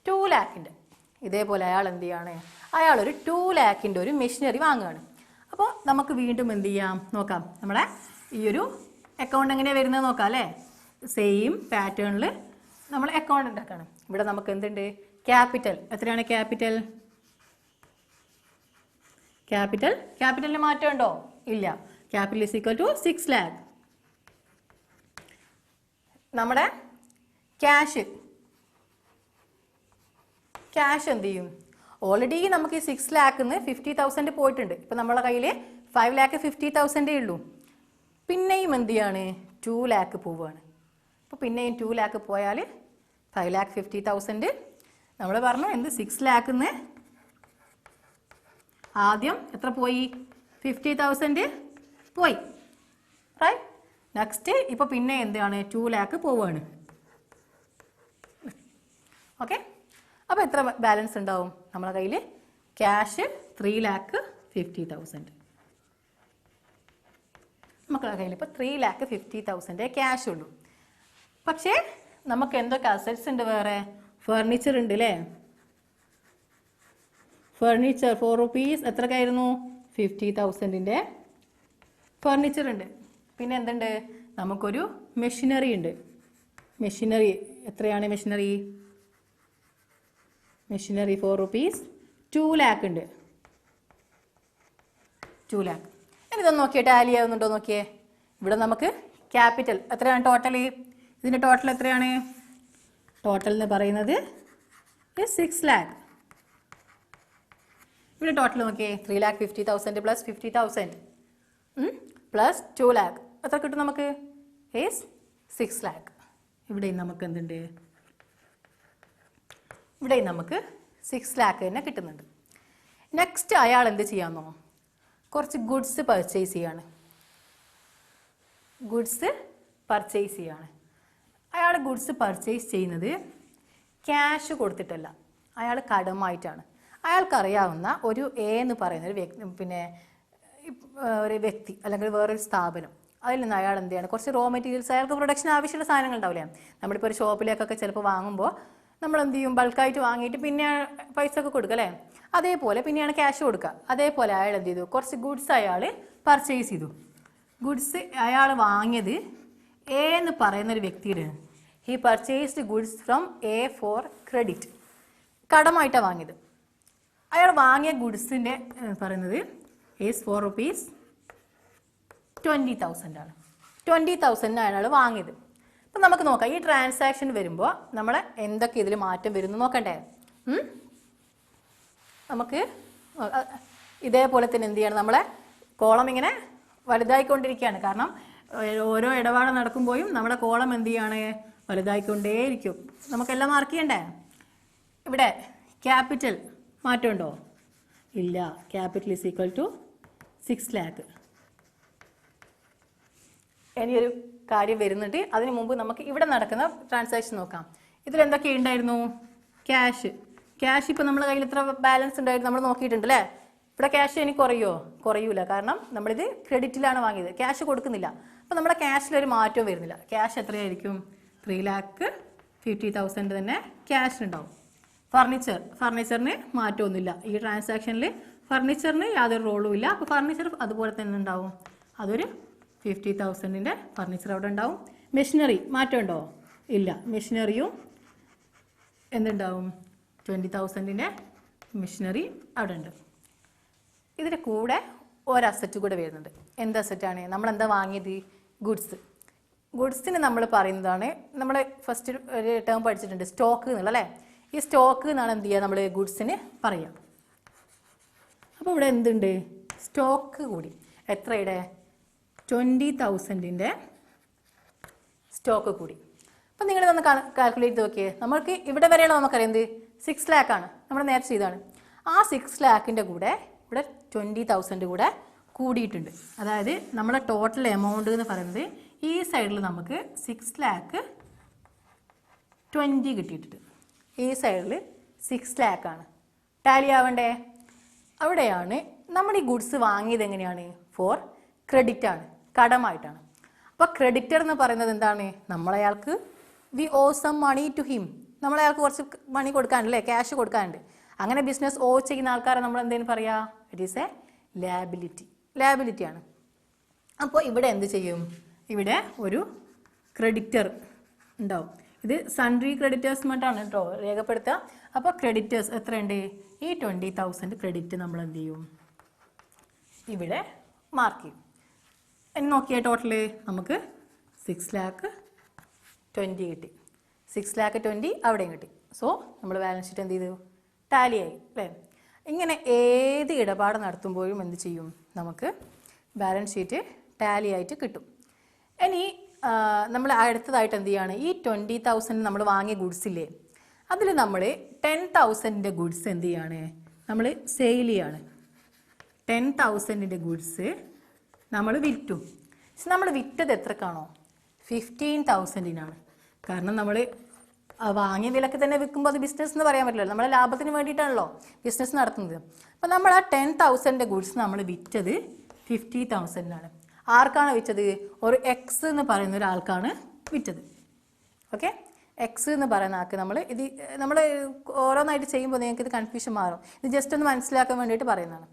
2 lakh. ഇതേപോലെ അയാൾ എന്ത് ചെയ്യാണ്? അയാൾ ഒരു 2 lakh ഒരു മെഷീനറി വാങ്ങുകയാണ്. അപ്പോൾ നമുക്ക് വീണ്ടും എന്ത് ചെയ്യാം? നോക്കാം. നമ്മളെ ഈ ഒരു അക്കൗണ്ട് എങ്ങനെയാണ് വരുന്നത് നോക്കാം അല്ലേ? സെയിം പാറ്റേണിൽ നമ്മൾ അക്കൗണ്ട് ഉണ്ടാക്കണം. ഇവിടെ നമുക്ക് എന്തുണ്ട്? ക്യാപിറ്റൽ എത്രയാണ്? ക്യാപിറ്റലിന് മാറ്റം ഉണ്ടോ? ഇല്ല. Capital is equal to 6 lakh. നമ്മുടെ ക്യാഷ് എന്ത് ചെയ്യും? ഓൾറെഡി നമുക്ക് ഈ 6 lakhന്ന് 50,000 പോയിട്ടുണ്ട്. ഇപ്പം നമ്മളെ കയ്യിൽ 5,50,000 ഉള്ളൂ. പിന്നെയും എന്ത് ചെയ്യാണ്? 2 lakh പോവുകയാണ്. അപ്പോൾ പിന്നെയും 2 lakh പോയാൽ 5,50,000. നമ്മൾ പറഞ്ഞു എന്ത്? 6 lakhന്ന് ആദ്യം എത്ര പോയി? 50,000 പോയി, റൈറ്റ്? നെക്സ്റ്റ് ഇപ്പോൾ പിന്നെ എന്താണ്? 2 lakh പോവുകയാണ്. ഓക്കെ, അപ്പോൾ എത്ര ബാലൻസ് ഉണ്ടാവും നമ്മളെ കയ്യിൽ? ക്യാഷ് 3,50,000. നമുക്കുള്ള കയ്യിൽ ഇപ്പോൾ 3,50,000 ക്യാഷ് ഉള്ളൂ. പക്ഷേ നമുക്ക് എന്തൊക്കെ അസറ്റ്സ് ഉണ്ട്? വേറെ ഫർണിച്ചർ ഉണ്ട് അല്ലേ? Furniture 4 rupees എത്രക്കായിരുന്നു? 50,000 ഫർണിച്ചർ ഉണ്ട്. പിന്നെ എന്തുണ്ട്? നമുക്കൊരു മെഷീനറി ഉണ്ട്. മെഷീനറി എത്രയാണ്? മെഷീനറി 4 rupees 2 lakh ഉണ്ട്. 2 lakh. ഇതൊന്ന് നോക്കിയേ, ടാലി ആവുന്നുണ്ടോ നോക്കിയേ. ഇവിടെ നമുക്ക് ക്യാപിറ്റൽ എത്രയാണ്? ടോട്ടൽ ഇതിൻ്റെ ടോട്ടൽ എത്രയാണ്? ടോട്ടൽ എന്ന് പറയുന്നത് 6 lakh. ഇവിടെ ടോട്ടൽ നോക്കിയേ, 3,50,000 പ്ലസ് 50,000 പ്ലസ് 2 lakh എത്ര കിട്ടും നമുക്ക്? 6 lakh. ഇവിടെയും നമുക്ക് എന്തുണ്ട്? ഇവിടെയും നമുക്ക് 6 lakh തന്നെ കിട്ടുന്നുണ്ട്. നെക്സ്റ്റ് അയാൾ എന്ത് ചെയ്യാമെന്നോ? കുറച്ച് ഗുഡ്സ് പർച്ചേസ് ചെയ്യാണ്. അയാൾ ഗുഡ്സ് പർച്ചേസ് ചെയ്യുന്നത് ക്യാഷ് കൊടുത്തിട്ടല്ല, അയാൾ കടമായിട്ടാണ്. അയാൾക്കറിയാവുന്ന ഒരു എ എന്ന് പറയുന്ന ഒരു വ്യക്തി അല്ലെങ്കിൽ വേറൊരു സ്ഥാപനം, അതിൽ നിന്ന് അയാൾ എന്ത് ചെയ്യണം? കുറച്ച് റോ മെറ്റീരിയൽസ്, അയാൾക്ക് പ്രൊഡക്ഷൻ ആവശ്യമുള്ള സാധനങ്ങൾ ഉണ്ടാവില്ലേ? നമ്മളിപ്പോൾ ഒരു ഷോപ്പിലേക്കൊക്കെ ചിലപ്പോൾ വാങ്ങുമ്പോൾ നമ്മൾ എന്ത് ചെയ്യും? ബൾക്കായിട്ട് വാങ്ങിയിട്ട് പിന്നെ പൈസ ഒക്കെ കൊടുക്കുക അല്ലേ? അതേപോലെ പിന്നെയാണ് ക്യാഷ് കൊടുക്കുക. അതേപോലെ അയാൾ എന്ത് ചെയ്തു? കുറച്ച് ഗുഡ്സ് അയാൾ പർച്ചേസ് ചെയ്തു. ഗുഡ്സ് അയാൾ വാങ്ങിയത് എ എന്ന് പറയുന്നൊരു വ്യക്തിയുടെ. He purchased goods from A for credit. കടമായിട്ടാണ് വാങ്ങിയത്. അയാൾ വാങ്ങിയ ഗുഡ്സിൻ്റെ പറയുന്നത് ഈസ് 4 rupees 20,000 ആണ്. 20,000 അയാൾ വാങ്ങിയത്. അപ്പം നമുക്ക് നോക്കാം, ഈ ട്രാൻസാക്ഷൻ വരുമ്പോൾ നമ്മൾ എന്തൊക്കെ ഇതിൽ മാറ്റം വരുന്നു നോക്കണ്ടേ? നമുക്ക് ഇതേപോലെ തന്നെ എന്ത് ചെയ്യണം? നമ്മളെ കോളം ഇങ്ങനെ വലുതായിക്കൊണ്ടിരിക്കുകയാണ്. കാരണം ഓരോ ഇടപാട് നടക്കുമ്പോഴും നമ്മുടെ കോളം എന്ത് ചെയ്യാണ്? വലുതായിക്കൊണ്ടേയിരിക്കും. നമുക്കെല്ലാം മാർക്ക് ചെയ്യണ്ടേ? ഇവിടെ ക്യാപിറ്റൽ മാറ്റമുണ്ടോ? ഇല്ല. Capital is equal to 6 lakh. ഇനിയൊരു കാര്യം വരുന്നുണ്ട്. അതിന് മുമ്പ് നമുക്ക് ഇവിടെ നടക്കുന്ന ട്രാൻസാക്ഷൻ നോക്കാം. ഇതിലെന്തൊക്കെ ഉണ്ടായിരുന്നു? ക്യാഷ് ഇപ്പോൾ നമ്മുടെ കയ്യിൽ എത്ര ബാലൻസ് ഉണ്ടായിരുന്നു നമ്മൾ നോക്കിയിട്ടുണ്ട് അല്ലേ? ഇവിടെ ക്യാഷ് ഇനി കുറയൂല, കാരണം നമ്മളിത് ക്രെഡിറ്റിലാണ് വാങ്ങിയത്, ക്യാഷ് കൊടുക്കുന്നില്ല. അപ്പോൾ നമ്മുടെ ക്യാഷിലൊരു മാറ്റവും വരുന്നില്ല. ക്യാഷ് എത്രയായിരിക്കും? 3,50,000 തന്നെ ക്യാഷ് ഉണ്ടാവും. ഫർണിച്ചറിന് മാറ്റമൊന്നുമില്ല. ഈ ട്രാൻസാക്ഷനിൽ ഫർണിച്ചറിന് യാതൊരു റോളും ഇല്ല. അപ്പോൾ ഫർണിച്ചർ അതുപോലെ തന്നെ ഉണ്ടാവും. അതൊരു 50,000 ഫർണിച്ചർ അവിടെ ഉണ്ടാവും. മെഷീനറി മാറ്റമുണ്ടോ? ഇല്ല. മെഷീനറിയും എന്തുണ്ടാവും? 20,000 മെഷീനറി അവിടെ ഉണ്ട്. ഇതിൻ്റെ കൂടെ ഒരു അസറ്റ് കൂടെ വരുന്നുണ്ട്. എന്ത് അസറ്റാണ്? നമ്മളെന്താ വാങ്ങിയത്? ഗുഡ്സിന് നമ്മൾ പറയുന്നതാണ്, നമ്മൾ ഫസ്റ്റ് ഒരു ടേം പഠിച്ചിട്ടുണ്ട്, സ്റ്റോക്ക് എന്നുള്ള, അല്ലേ? ഈ സ്റ്റോക്ക് എന്നാണ് എന്ത് ചെയ്യുക നമ്മൾ ഗുഡ്സിന് പറയാം. അപ്പോൾ ഇവിടെ എന്തുണ്ട്? സ്റ്റോക്ക് കൂടി. എത്രയുടെ? 20,000 സ്റ്റോക്ക് കൂടി. അപ്പം നിങ്ങളിതൊന്ന് കാൽക്കുലേറ്റ് ചെയ്ത് നോക്കിയേ. നമ്മൾക്ക് ഇവിടെ വരെയുള്ള നമുക്കറിയാം എന്ത്? 6 lakh ആണ്, നമ്മൾ നേരത്തെ ചെയ്താണ്. ആ 6 lakhന്റെ കൂടെ ഇവിടെ 20,000 കൂടെ കൂടിയിട്ടുണ്ട്. അതായത് നമ്മുടെ ടോട്ടൽ എമൗണ്ട് എന്ന് പറയുന്നത് ഈ സൈഡിൽ നമുക്ക് 6,20,000 കിട്ടിയിട്ടുണ്ട്. ഈ സൈഡിൽ 6 lakh ആണ്. ടാലി ആവണ്ടേ? അവിടെയാണ് നമ്മൾ ഈ ഗുഡ്സ് വാങ്ങിയത് എങ്ങനെയാണ്? ഫോർ ക്രെഡിറ്റ് ആണ്, കടമായിട്ടാണ്. അപ്പോൾ ക്രെഡിറ്റർ എന്ന് പറയുന്നത് എന്താണ്? നമ്മളയാൾക്ക് we owe some money to him, നമ്മളയാൾക്ക് കുറച്ച് മണി കൊടുക്കാനുണ്ടല്ലേ, ക്യാഷ് കൊടുക്കാനുണ്ട്. അങ്ങനെ ബിസിനസ് ഓ ചെയ്യുന്ന ആൾക്കാരെ നമ്മൾ എന്തെങ്കിലും പറയുക? ഇറ്റ് ഈസ് എ ലാബിലിറ്റി ആണ്. അപ്പോൾ ഇവിടെ എന്ത് ചെയ്യും? ഇവിടെ ഒരു ക്രെഡിറ്റർ ഉണ്ടാവും. ഇത് സൺട്രി ക്രെഡിറ്റേഴ്സ് മറ്റാണ് കേട്ടോ രേഖപ്പെടുത്തുക. അപ്പോൾ ക്രെഡിറ്റേഴ്സ് എത്രയുണ്ട്? ഈ 20,000 ക്രെഡിറ്റ് നമ്മൾ എന്ത് ചെയ്യും? ഇവിടെ മാർക്ക് ചെയ്യും. എന്ന് നോക്കിയാൽ ടോട്ടല് നമുക്ക് 6,20,000 കിട്ടി. 6,20,000 അവിടെയും കിട്ടി. സോ നമ്മൾ ബാലൻസ് ഷീറ്റ് എന്ത് ചെയ്തു? ടാലിയായി, അല്ലേ? ഇങ്ങനെ ഏത് ഇടപാട് നടത്തുമ്പോഴും എന്ത് ചെയ്യും? നമുക്ക് ബാലൻസ് ഷീറ്റ് ടാലി ആയിട്ട് കിട്ടും. ഇനി നമ്മൾ അടുത്തതായിട്ട് എന്ത് ചെയ്യുകയാണ്? ഈ 20,000 നമ്മൾ വാങ്ങിയ ഗുഡ്സ് ഇല്ലേ, അതിൽ നമ്മൾ 10,000 ഗുഡ്സ് എന്ത് ചെയ്യാണ്? നമ്മൾ സെയിൽ ചെയ്യാണ്. 10,000 ഗുഡ്സ് നമ്മൾ വിറ്റു. പക്ഷെ നമ്മൾ വിറ്റത് എത്രക്കാണോ? 15,000 കാരണം നമ്മൾ വാങ്ങിയ വിലക്ക് തന്നെ വിൽക്കുമ്പോൾ അത് ബിസിനസ് എന്ന് പറയാൻ പറ്റില്ലല്ലോ. നമ്മളെ ലാഭത്തിന് വേണ്ടിയിട്ടാണല്ലോ ബിസിനസ് നടത്തുന്നത്. അപ്പം നമ്മൾ ആ 10,000 ഗുഡ്സ് നമ്മൾ വിറ്റത് 50,000 ആർക്കാണ് വിറ്റത്? ഒരു എക്സ് എന്ന് പറയുന്ന ഒരാൾക്കാണ് വിറ്റത്. ഓക്കെ, എക്സ് എന്ന് പറയുന്ന ആൾക്ക് നമ്മൾ ഓരോന്നായിട്ട് ചെയ്യുമ്പോൾ നിങ്ങൾക്ക് ഇത് കൺഫ്യൂഷൻ മാറും. ഇത് ജസ്റ്റ് ഒന്ന് മനസ്സിലാക്കാൻ വേണ്ടിയിട്ട് പറയുന്നതാണ്.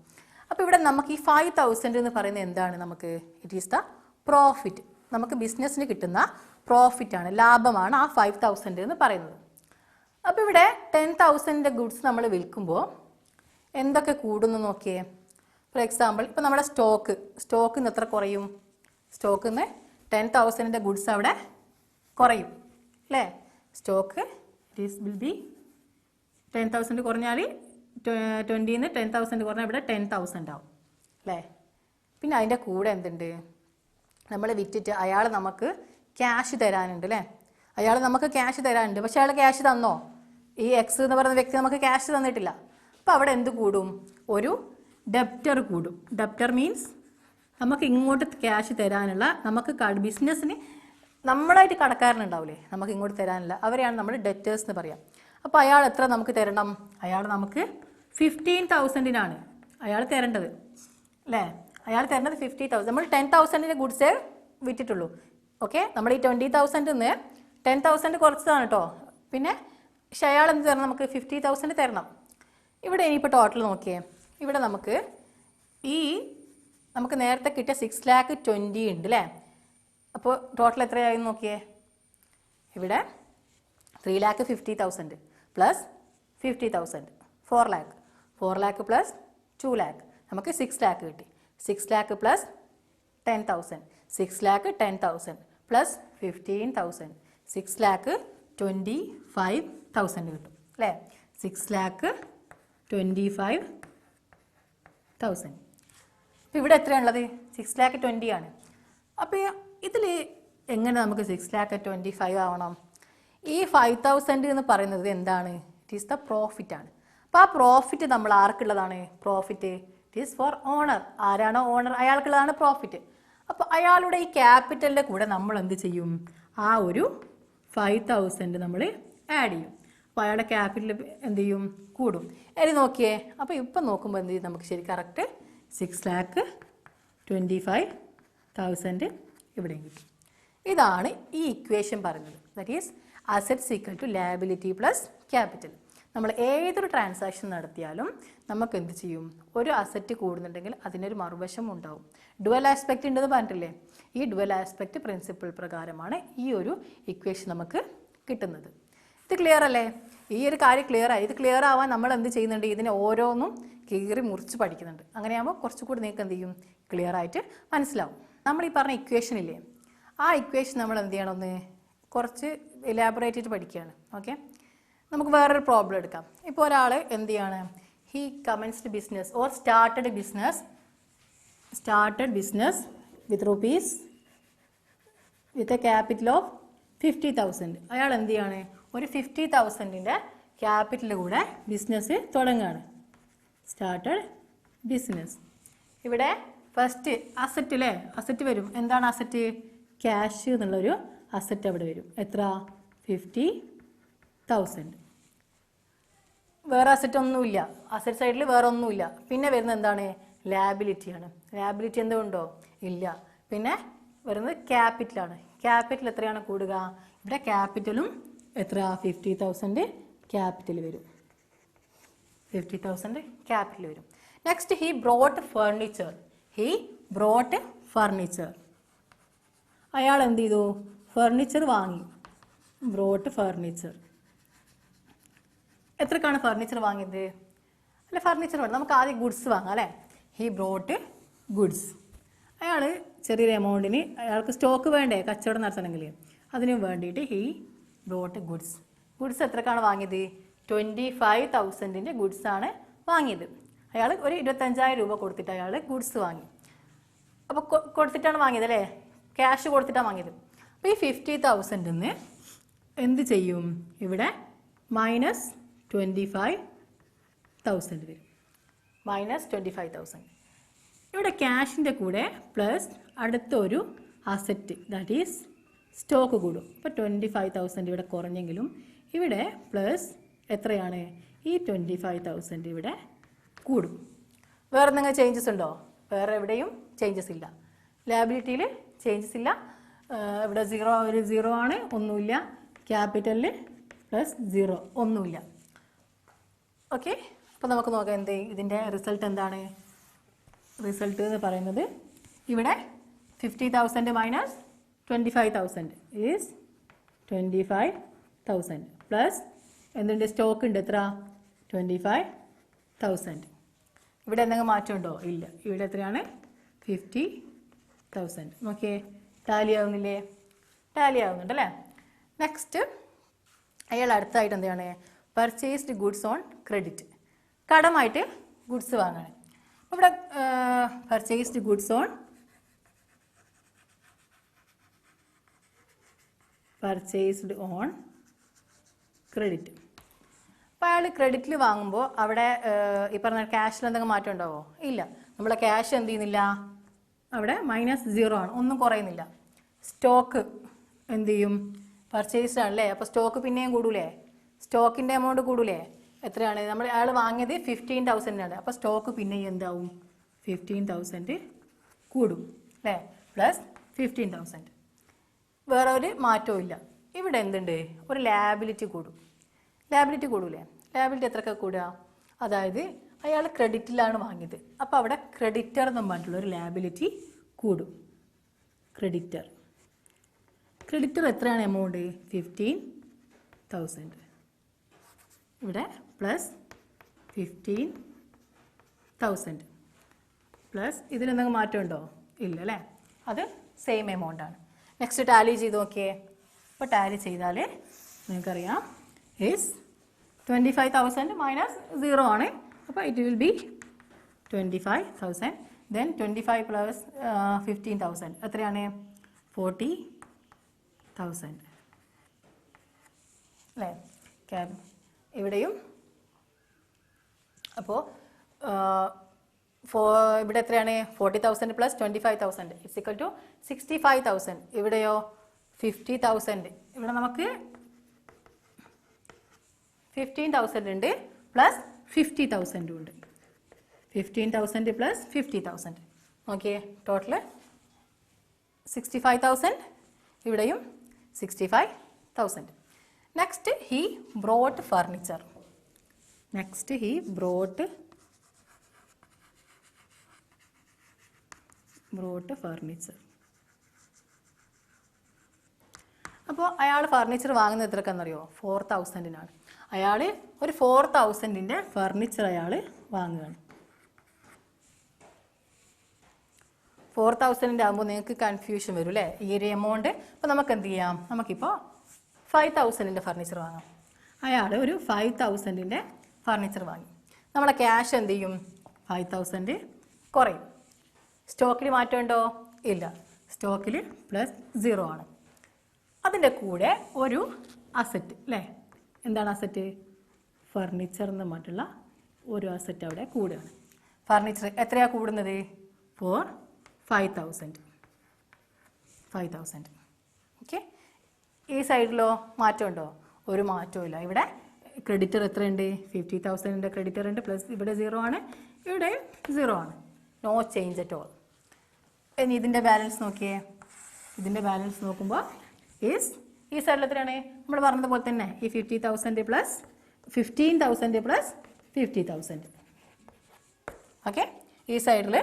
അപ്പോൾ ഇവിടെ നമുക്ക് ഈ 5,000 എന്ന് പറയുന്നത് എന്താണ്? നമുക്ക് ഇറ്റ് ഈസ് ദ പ്രോഫിറ്റ്. നമുക്ക് ബിസിനസ്സിന് കിട്ടുന്ന പ്രോഫിറ്റാണ്, ലാഭമാണ് ആ 5,000 എന്ന് പറയുന്നത്. അപ്പോൾ ഇവിടെ 10,000 ഗുഡ്സ് നമ്മൾ വിൽക്കുമ്പോൾ എന്തൊക്കെ കൂടുന്നു നോക്കിയേ. ഫോർ എക്സാമ്പിൾ, ഇപ്പോൾ നമ്മുടെ സ്റ്റോക്കിൽ നിന്ന് എത്ര കുറയും? സ്റ്റോക്കിൽ നിന്ന് 10,000 ഗുഡ്സ് അവിടെ കുറയും, അല്ലേ? സ്റ്റോക്ക് വിൽ ബി 10,000 കുറഞ്ഞാൽ 20ന്ന് 10,000 കുറഞ്ഞാൽ ഇവിടെ 10,000 ആവും, അല്ലേ? പിന്നെ അതിൻ്റെ കൂടെ എന്തുണ്ട്? നമ്മൾ വിറ്റിട്ട് അയാൾ നമുക്ക് ക്യാഷ് തരാനുണ്ട്, അല്ലേ? അയാൾ നമുക്ക് ക്യാഷ് തരാനുണ്ട്. പക്ഷെ അയാൾ ക്യാഷ് തന്നോ? ഈ എക്സ് എന്ന് പറയുന്ന വ്യക്തി നമുക്ക് ക്യാഷ് തന്നിട്ടില്ല. അപ്പോൾ അവിടെ എന്ത് കൂടും? ഒരു ഡെപ്റ്റർ കൂടും. ഡെപ്റ്റർ മീൻസ് നമുക്ക് ഇങ്ങോട്ട് ക്യാഷ് തരാനുള്ള, നമുക്ക് ബിസിനസ്സിന് നമ്മളായിട്ട് കടക്കാരനുണ്ടാവില്ലേ, നമുക്ക് ഇങ്ങോട്ട് തരാനില്ല, അവരെയാണ് നമ്മൾ ഡെറ്റേഴ്സ് എന്ന് പറയാം. അപ്പോൾ അയാൾ എത്ര നമുക്ക് തരണം? അയാൾ നമുക്ക് 15,000 അയാൾ തരേണ്ടത്, അല്ലേ? അയാൾ തരേണ്ടത് 50,000. നമ്മൾ 10,000 ഗുഡ്സേ വിറ്റിട്ടുള്ളൂ. ഓക്കെ, നമ്മൾ ഈ 20,000 നിന്ന് 10,000 കുറച്ചതാണ് കേട്ടോ. പിന്നെ പക്ഷെ അയാൾ എന്ത് തരണം? നമുക്ക് 50,000 തരണം. ഇവിടെ ഇനിയിപ്പോൾ ടോട്ടൽ നോക്കിയേ. ഇവിടെ നമുക്ക് നേരത്തെ കിട്ടിയ 6,20,000 ഉണ്ട്, അല്ലേ? അപ്പോൾ ടോട്ടൽ എത്രയായി നോക്കിയേ. ഇവിടെ 3,50,000 plus 50,000 4 lakh. 4 lakh plus 2 lakh നമുക്ക് 6 lakh കിട്ടി. 6 lakh പ്ലസ് 10,000. 6 lakh 10,000 plus 15,000. 6,25,000 കിട്ടും, അല്ലേ? 6,25,000. അപ്പോൾ ഇവിടെ എത്രയാണുള്ളത്? 6,20,000 അപ്പോൾ ഇതിൽ എങ്ങനെ നമുക്ക് 6,25,000 ആവണം? ഈ 5,000 എന്ന് പറയുന്നത് എന്താണ്? ഇറ്റ് ഈസ് ദ പ്രോഫിറ്റ് ആണ്. അപ്പോൾ ആ പ്രോഫിറ്റ് നമ്മൾ ആർക്കുള്ളതാണ്? Profit it is for owner. ആരാണോ ഓണർ അയാൾക്കുള്ളതാണ് പ്രോഫിറ്റ്. അപ്പോൾ അയാളുടെ ഈ ക്യാപിറ്റലിൻ്റെ കൂടെ നമ്മൾ എന്ത് ചെയ്യും? ആ ഒരു 5,000 നമ്മൾ ആഡ് ചെയ്യും. അപ്പോൾ അയാളുടെ ക്യാപിറ്റൽ എന്ത് ചെയ്യും, കൂടും. ഇനി നോക്കിയേ, അപ്പോൾ ഇപ്പം നോക്കുമ്പോൾ എന്ത് ചെയ്യും, നമുക്ക് ശരി കറക്റ്റ് 6,25,000 ഇവിടെയും കിട്ടും. ഇതാണ് ഈ ഇക്വേഷൻ പറയുന്നത്. That is assets equal to liability plus capital. നമ്മൾ ഏതൊരു ട്രാൻസാക്ഷൻ നടത്തിയാലും നമുക്ക് എന്ത് ചെയ്യും, ഒരു അസറ്റ് കൂടുന്നുണ്ടെങ്കിൽ അതിനൊരു മറുവശം ഉണ്ടാവും. ഡുവൽ ആസ്പെക്റ്റ് ഉണ്ടെന്ന് പറഞ്ഞിട്ടില്ലേ, ഈ ഡുവൽ ആസ്പെക്റ്റ് പ്രിൻസിപ്പിൾ പ്രകാരമാണ് ഈ ഒരു ഇക്വേഷൻ നമുക്ക് കിട്ടുന്നത്. ഇത് ക്ലിയർ അല്ലേ? ഈ ഒരു കാര്യം ക്ലിയർ ആയി. ഇത് ക്ലിയർ ആവാൻ നമ്മൾ എന്ത് ചെയ്യുന്നുണ്ട്, ഇതിനെ ഓരോന്നും കീറി മുറിച്ച് പഠിക്കുന്നുണ്ട്. അങ്ങനെയാകുമ്പോൾ കുറച്ചുകൂടി നിങ്ങൾക്ക് എന്ത് ചെയ്യും, ക്ലിയർ ആയിട്ട് മനസ്സിലാവും. നമ്മൾ ഈ പറഞ്ഞ ഇക്വേഷൻ ഇല്ലേ, ആ ഇക്വേഷൻ നമ്മൾ എന്ത് ചെയ്യണം, ഒന്ന് കുറച്ച് എലാബറേറ്റ് ചെയ്ത് പഠിക്കുകയാണ്. ഓക്കെ, നമുക്ക് വേറൊരു പ്രോബ്ലം എടുക്കാം. ഇപ്പോൾ ഒരാൾ എന്ത് ചെയ്യാണ്, he commenced business or started business with rupees with a capital of 50,000. അയാൾ എന്ത് ചെയ്യാണ്, ഒരു 50,000-ൻ്റെ ക്യാപിറ്റൽ കൂടെ ബിസിനസ് തുടങ്ങുകയാണ്. Started business. ഇവിടെ ഫസ്റ്റ് അസറ്റ് അല്ലേ, അസറ്റ് വരും. എന്താണ് അസറ്റ്? ക്യാഷ് എന്നുള്ളൊരു അസറ്റ് അവിടെ വരും. എത്ര? 50,000. വേറെ അസറ്റ് ഒന്നുമില്ല, അസറ്റ് സൈഡിൽ വേറെ ഒന്നുമില്ല. പിന്നെ വരുന്നത് എന്താണ്? ലാബിലിറ്റിയാണ്. ലാബിലിറ്റി എന്തുകൊണ്ടോ? ഇല്ല. പിന്നെ വരുന്നത് ക്യാപിറ്റലാണ്. ക്യാപിറ്റൽ എത്രയാണ് കൂടുക? ഇവിടെ ക്യാപിറ്റലും എത്ര? 50,000 ക്യാപിറ്റൽ വരും. 50,000 ക്യാപിറ്റൽ വരും. Next he brought furniture. അയാൾ എന്ത് ചെയ്തു? ഫർണിച്ചർ വാങ്ങി. Brought furniture. എത്രക്കാണ് ഫർണിച്ചർ വാങ്ങിയത്? അല്ല, ഫർണിച്ചർ വേണം, നമുക്ക് ആദ്യം ഗുഡ്സ് വാങ്ങാം അല്ലേ. He brought goods. അയാൾ ചെറിയൊരു എമൗണ്ടിന്, അയാൾക്ക് സ്റ്റോക്ക് വേണ്ടേ കച്ചവടം നടത്തണമെങ്കിൽ, അതിന് വേണ്ടിയിട്ട് ഹി ബ്രോട്ട് ഗുഡ്സ്. ഗുഡ്സ് എത്രക്കാണ് വാങ്ങിയത്? 25,000-ൻ്റെ ഗുഡ്സാണ് വാങ്ങിയത്. അയാൾ ഒരു 25,000 രൂപ കൊടുത്തിട്ട് അയാൾ ഗുഡ്സ് വാങ്ങി. അപ്പോൾ കൊടുത്തിട്ടാണ് വാങ്ങിയത് അല്ലേ, ക്യാഷ് കൊടുത്തിട്ടാണ് വാങ്ങിയത്. അപ്പോൾ ഈ 50,000-ന്ന് എന്ത് ചെയ്യും? ഇവിടെ -25,000 വരും. -25,000. ഇവിടെ ക്യാഷിൻ്റെ കൂടെ പ്ലസ് അടുത്തൊരു അസറ്റ്, ദാറ്റ് ഈസ് സ്റ്റോക്ക് കൂടും. അപ്പോൾ 25,000 ഇവിടെ കുറഞ്ഞെങ്കിലും ഇവിടെ പ്ലസ് എത്രയാണ്? ഈ 25,000 ഇവിടെ കൂടും. വേറെ എന്തെങ്കിലും ചേഞ്ചസ് ഉണ്ടോ? വേറെ എവിടെയും ചേഞ്ചസ് ഇല്ല. ലാബിലിറ്റിയിൽ ചേഞ്ചസ് ഇല്ല. ഇവിടെ 0 ആണ്, ഒന്നുമില്ല. ക്യാപിറ്റലിൽ +0, ഒന്നുമില്ല. ഓക്കെ, അപ്പോൾ നമുക്ക് നോക്കാം എന്ത് ഇതിൻ്റെ റിസൾട്ട് എന്താണ്. റിസൾട്ട് എന്ന് പറയുന്നത് ഇവിടെ 50,000 മൈനസ് 25,000 ഈസ് 25,000 പ്ലസ് എന്തുണ്ട്? സ്റ്റോക്ക് ഉണ്ട്. എത്ര? 25,000. ഇവിടെ എന്തെങ്കിലും മാറ്റം ഉണ്ടോ? ഇല്ല. ഇവിടെ എത്രയാണ്? 50,000. നോക്കിയേ, ടാലി ആവുന്നില്ലേ? ടാലി ആവുന്നുണ്ട് അല്ലേ. നെക്സ്റ്റ് അയാൾ അടുത്തായിട്ട് എന്താണ്? Purchased goods on credit. കടമായിട്ട് ഗുഡ്സ് വാങ്ങാണ്. ഇവിടെ പർച്ചേസ്ഡ് ഗുഡ്സ് ഓൺ ക്രെഡിറ്റ്. അപ്പോൾ അയാൾ ക്രെഡിറ്റിൽ വാങ്ങുമ്പോൾ അവിടെ ഈ പറഞ്ഞ ക്യാഷിൽ എന്തെങ്കിലും മാറ്റം ഉണ്ടാവോ? ഇല്ല. നമ്മളെ ക്യാഷ് എന്ത് ചെയ്യുന്നില്ല, അവിടെ -0 ആണ്, ഒന്നും കുറയുന്നില്ല. സ്റ്റോക്ക് എന്ത് ചെയ്യും? പർച്ചേസ്ഡ് ആണല്ലേ, അപ്പോൾ സ്റ്റോക്ക് പിന്നെയും കൂടൂലേ? സ്റ്റോക്കിൻ്റെ എമൗണ്ട് കൂടൂലേ? എത്രയാണ്? നമ്മൾ അയാൾ വാങ്ങിയത് 15,000-ആണ്. അപ്പോൾ സ്റ്റോക്ക് പിന്നെയും എന്താവും? 15,000 കൂടും അല്ലേ, പ്ലസ് 15,000. വേറെ ഒരു മാറ്റവും ഇല്ല. ഇവിടെ എന്തുണ്ട്? ഒരു ലാബിലിറ്റി കൂടും. ലാബിലിറ്റി കൂടൂലേ? ലാബിലിറ്റി എത്രയൊക്കെ കൂടുക? അതായത് അയാൾ ക്രെഡിറ്റിലാണ് വാങ്ങിയത്, അപ്പോൾ അവിടെ ക്രെഡിറ്റർ എന്ന് പറഞ്ഞിട്ടുള്ള ഒരു ലാബിലിറ്റി കൂടും. ക്രെഡിറ്റർ എത്രയാണ് എമൗണ്ട്? 15,000. ഇവിടെ പ്ലസ് 15,000 പ്ലസ് ഇതിലെന്തെങ്കിലും മാറ്റമുണ്ടോ? ഇല്ല അല്ലേ, അത് സെയിം എമൗണ്ട് ആണ്. നെക്സ്റ്റ് ടാലി ചെയ്ത് നോക്കിയേ. അപ്പോൾ ടാലി ചെയ്താൽ നിങ്ങൾക്കറിയാം ഈസ് 25,000 -0 ആണ്. അപ്പോൾ it will be 25,000. Then 25 plus 15,000 എത്രയാണ്? 40,000 അല്ലേ. ഇവിടെയും അപ്പോൾ ഇവിടെ എത്രയാണ്? 40,000 പ്ലസ് 25,000 ഇറ്റ്സ് ഈക്വൽ ടു 65,000. ഇവിടെയോ 50,000. ഇവിടെ നമുക്ക് 15,000 ഉണ്ട് പ്ലസ് 50,000 ഉണ്ട്. 15,000 പ്ലസ് 50,000. Okay, total 65,000. ഇവിടെയും 65,000. Next he brought furniture. Next he brought furniture. അപ്പോൾ അയാൾ ഫർണിച്ചർ വാങ്ങുന്നത് എത്രക്കാണെന്നറിയോ? 4,000-നാണ്. അയാൾ ഒരു 4,000-ൻ്റെ ഫർണിച്ചർ അയാൾ വാങ്ങുകയാണ്. 4,000-ൻ്റെ ആകുമ്പോൾ നിങ്ങൾക്ക് കൺഫ്യൂഷൻ വരും അല്ലേ, ഈ ഒരു എമൗണ്ട്. അപ്പോൾ നമുക്ക് എന്ത് ചെയ്യാം, നമുക്കിപ്പോൾ 5,000-ൻ്റെ ഫർണിച്ചർ വാങ്ങാം. അയാൾ ഒരു 5,000-ൻ്റെ ഫർണിച്ചർ വാങ്ങി. നമ്മളെ ക്യാഷ് എന്ത് ചെയ്യും? 5,000 കുറയും. സ്റ്റോക്കിൽ മാറ്റമുണ്ടോ? ഇല്ല, സ്റ്റോക്കിൽ +0 ആണ്. അതിൻ്റെ കൂടെ ഒരു അസറ്റ് അല്ലേ, എന്താണ് അസറ്റ്? ഫർണിച്ചർ എന്ന് പറഞ്ഞിട്ടുള്ള ഒരു അസറ്റ് അവിടെ കൂടുകയാണ്. ഫർണിച്ചർ എത്രയാണ് കൂടുന്നത്? ഫോർ 5,000. ഓക്കെ, ഈ സൈഡിലോ മാറ്റമുണ്ടോ? ഒരു മാറ്റവും ഇല്ല. ഇവിടെ ക്രെഡിറ്റർ എത്രയുണ്ട്? 50,000-ൻ്റെ ക്രെഡിറ്റർ ഉണ്ട്, പ്ലസ് ഇവിടെ 0 ആണ്, ഇവിടെ 0 ആണ്. No change at all. ഇനി ഇതിൻ്റെ ബാലൻസ് നോക്കിയേ. ഇതിൻ്റെ ബാലൻസ് നോക്കുമ്പോൾ ഈ സൈഡിൽ എത്രയാണ്? നമ്മൾ പറഞ്ഞതുപോലെ തന്നെ ഈ 50,000 പ്ലസ് 15,000 പ്ലസ് 50,000. ഓക്കെ, ഈ സൈഡിൽ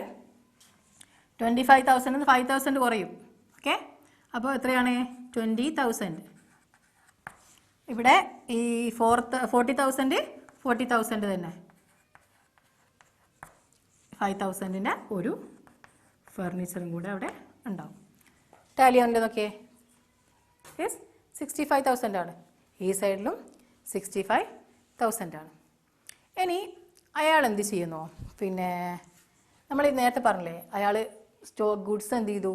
25,000 5,000 കുറയും. ഓക്കെ, അപ്പോൾ എത്രയാണ്? 20,000. ഇവിടെ ഈ 40,000 തന്നെ. 5,000-ൻ്റെ ഒരു ഫർണിച്ചറും കൂടെ അവിടെ ഉണ്ടാവും. ടാലി ഉണ്ട് നോക്കിയേ. 65,000 ആണ്. ഈ സൈഡിലും 65,000 ആണ്. ഇനി അയാൾ എന്ത് ചെയ്യുന്നു? പിന്നെ നമ്മൾ നേരത്തെ പറഞ്ഞില്ലേ, അയാൾ സ്റ്റോക്ക് ഗുഡ്സ് എന്ത് ചെയ്തു?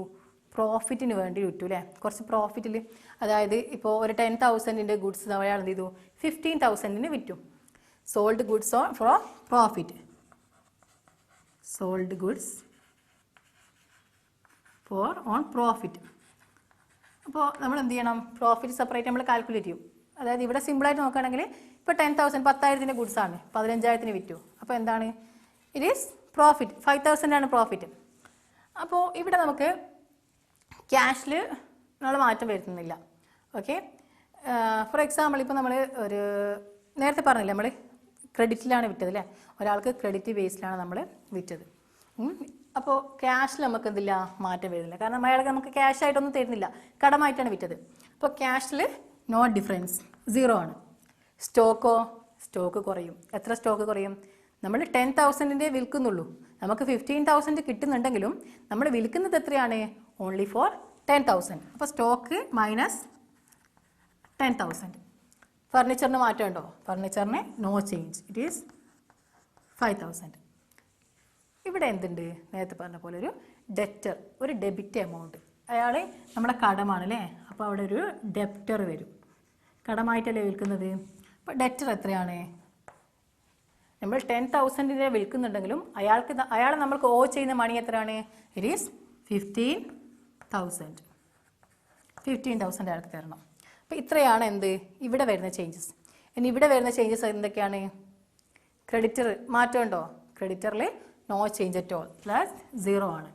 പ്രോഫിറ്റിന് വേണ്ടി വിറ്റു അല്ലേ, കുറച്ച് പ്രോഫിറ്റിൽ. അതായത് ഇപ്പോൾ ഒരു 10,000-ൻ്റെ ഗുഡ്സ് അയാൾ എന്ത് ചെയ്തു? 15,000-ന് വിറ്റു. Sold goods for profit. Sold goods for on profit. അപ്പോൾ നമ്മൾ എന്ത് ചെയ്യണം? പ്രോഫിറ്റ് സെപ്പറേറ്റ് നമ്മൾ കാൽക്കുലേറ്റ് ചെയ്യും. അതായത് ഇവിടെ സിമ്പിളായിട്ട് നോക്കുകയാണെങ്കിൽ ഇപ്പോൾ 10,000 10,000-ൻ്റെ ഗുഡ്സാണ്, 15,000-ന് വിറ്റു. അപ്പോൾ എന്താണ്? It is profit. 5,000 ആണ് പ്രോഫിറ്റ്. അപ്പോൾ ഇവിടെ നമുക്ക് ക്യാഷിൽ നമ്മൾ മാറ്റം വരുത്തുന്നില്ല. ഓക്കെ, ഫോർ എക്സാമ്പിൾ ഇപ്പോൾ നമ്മൾ ഒരു നേരത്തെ പറഞ്ഞില്ലേ, നമ്മൾ ക്രെഡിറ്റിലാണ് വിറ്റത് അല്ലേ, ഒരാൾക്ക് ക്രെഡിറ്റ് ബേസിലാണ് നമ്മൾ വിറ്റത്. അപ്പോൾ ക്യാഷിൽ നമുക്ക് എന്തില്ല, മാറ്റം വരുന്നില്ല. കാരണം അയാൾക്ക് നമുക്ക് ക്യാഷ് ആയിട്ടൊന്നും തരുന്നില്ല, കടമായിട്ടാണ് വിറ്റത്. അപ്പോൾ ക്യാഷിൽ നോ ഡിഫറൻസ്, 0 ആണ്. സ്റ്റോക്ക് കുറയും. എത്ര സ്റ്റോക്ക് കുറയും? നമ്മൾ 10,000-ൻ്റെ വിൽക്കുന്നുള്ളൂ, നമുക്ക് 15,000 കിട്ടുന്നുണ്ടെങ്കിലും നമ്മൾ വിൽക്കുന്നത് എത്രയാണ്? Only for 10,000. അപ്പോൾ സ്റ്റോക്ക് മൈനസ് 10,000. ഫർണിച്ചറിന് മാറ്റമുണ്ടോ? ഫർണിച്ചറിന് നോ ചേഞ്ച്, ഇറ്റ് ഈസ് 5,000. ഇവിടെ എന്തുണ്ട്? നേരത്തെ പറഞ്ഞ പോലെ ഒരു ഡെപ്റ്റർ, ഒരു ഡെബിറ്റ് എമൗണ്ട്. അയാൾ നമ്മുടെ കടമാണ് അല്ലേ, അപ്പോൾ അവിടെ ഒരു ഡെപ്റ്റർ വരും. കടമായിട്ടല്ലേ വിൽക്കുന്നത്. അപ്പോൾ ഡെപ്റ്റർ എത്രയാണ്? നമ്മൾ 10,000-നെ വിൽക്കുന്നുണ്ടെങ്കിലും അയാൾ നമ്മൾക്ക് ഓ ചെയ്യുന്ന മണി എത്രയാണ്? It is 15,000. 15,000 അയാൾക്ക് തരണം. അപ്പോൾ ഇത്രയാണ് എന്ത് ഇവിടെ വരുന്ന ചേഞ്ചസ്. ഇനി ഇവിടെ വരുന്ന ചേഞ്ചസ് എന്തൊക്കെയാണ്? ക്രെഡിറ്റർ മാറ്റമുണ്ടോ? ക്രെഡിറ്ററിൽ നോ ചേഞ്ച് അറ്റ് ഓൾ, +0 ആണ്.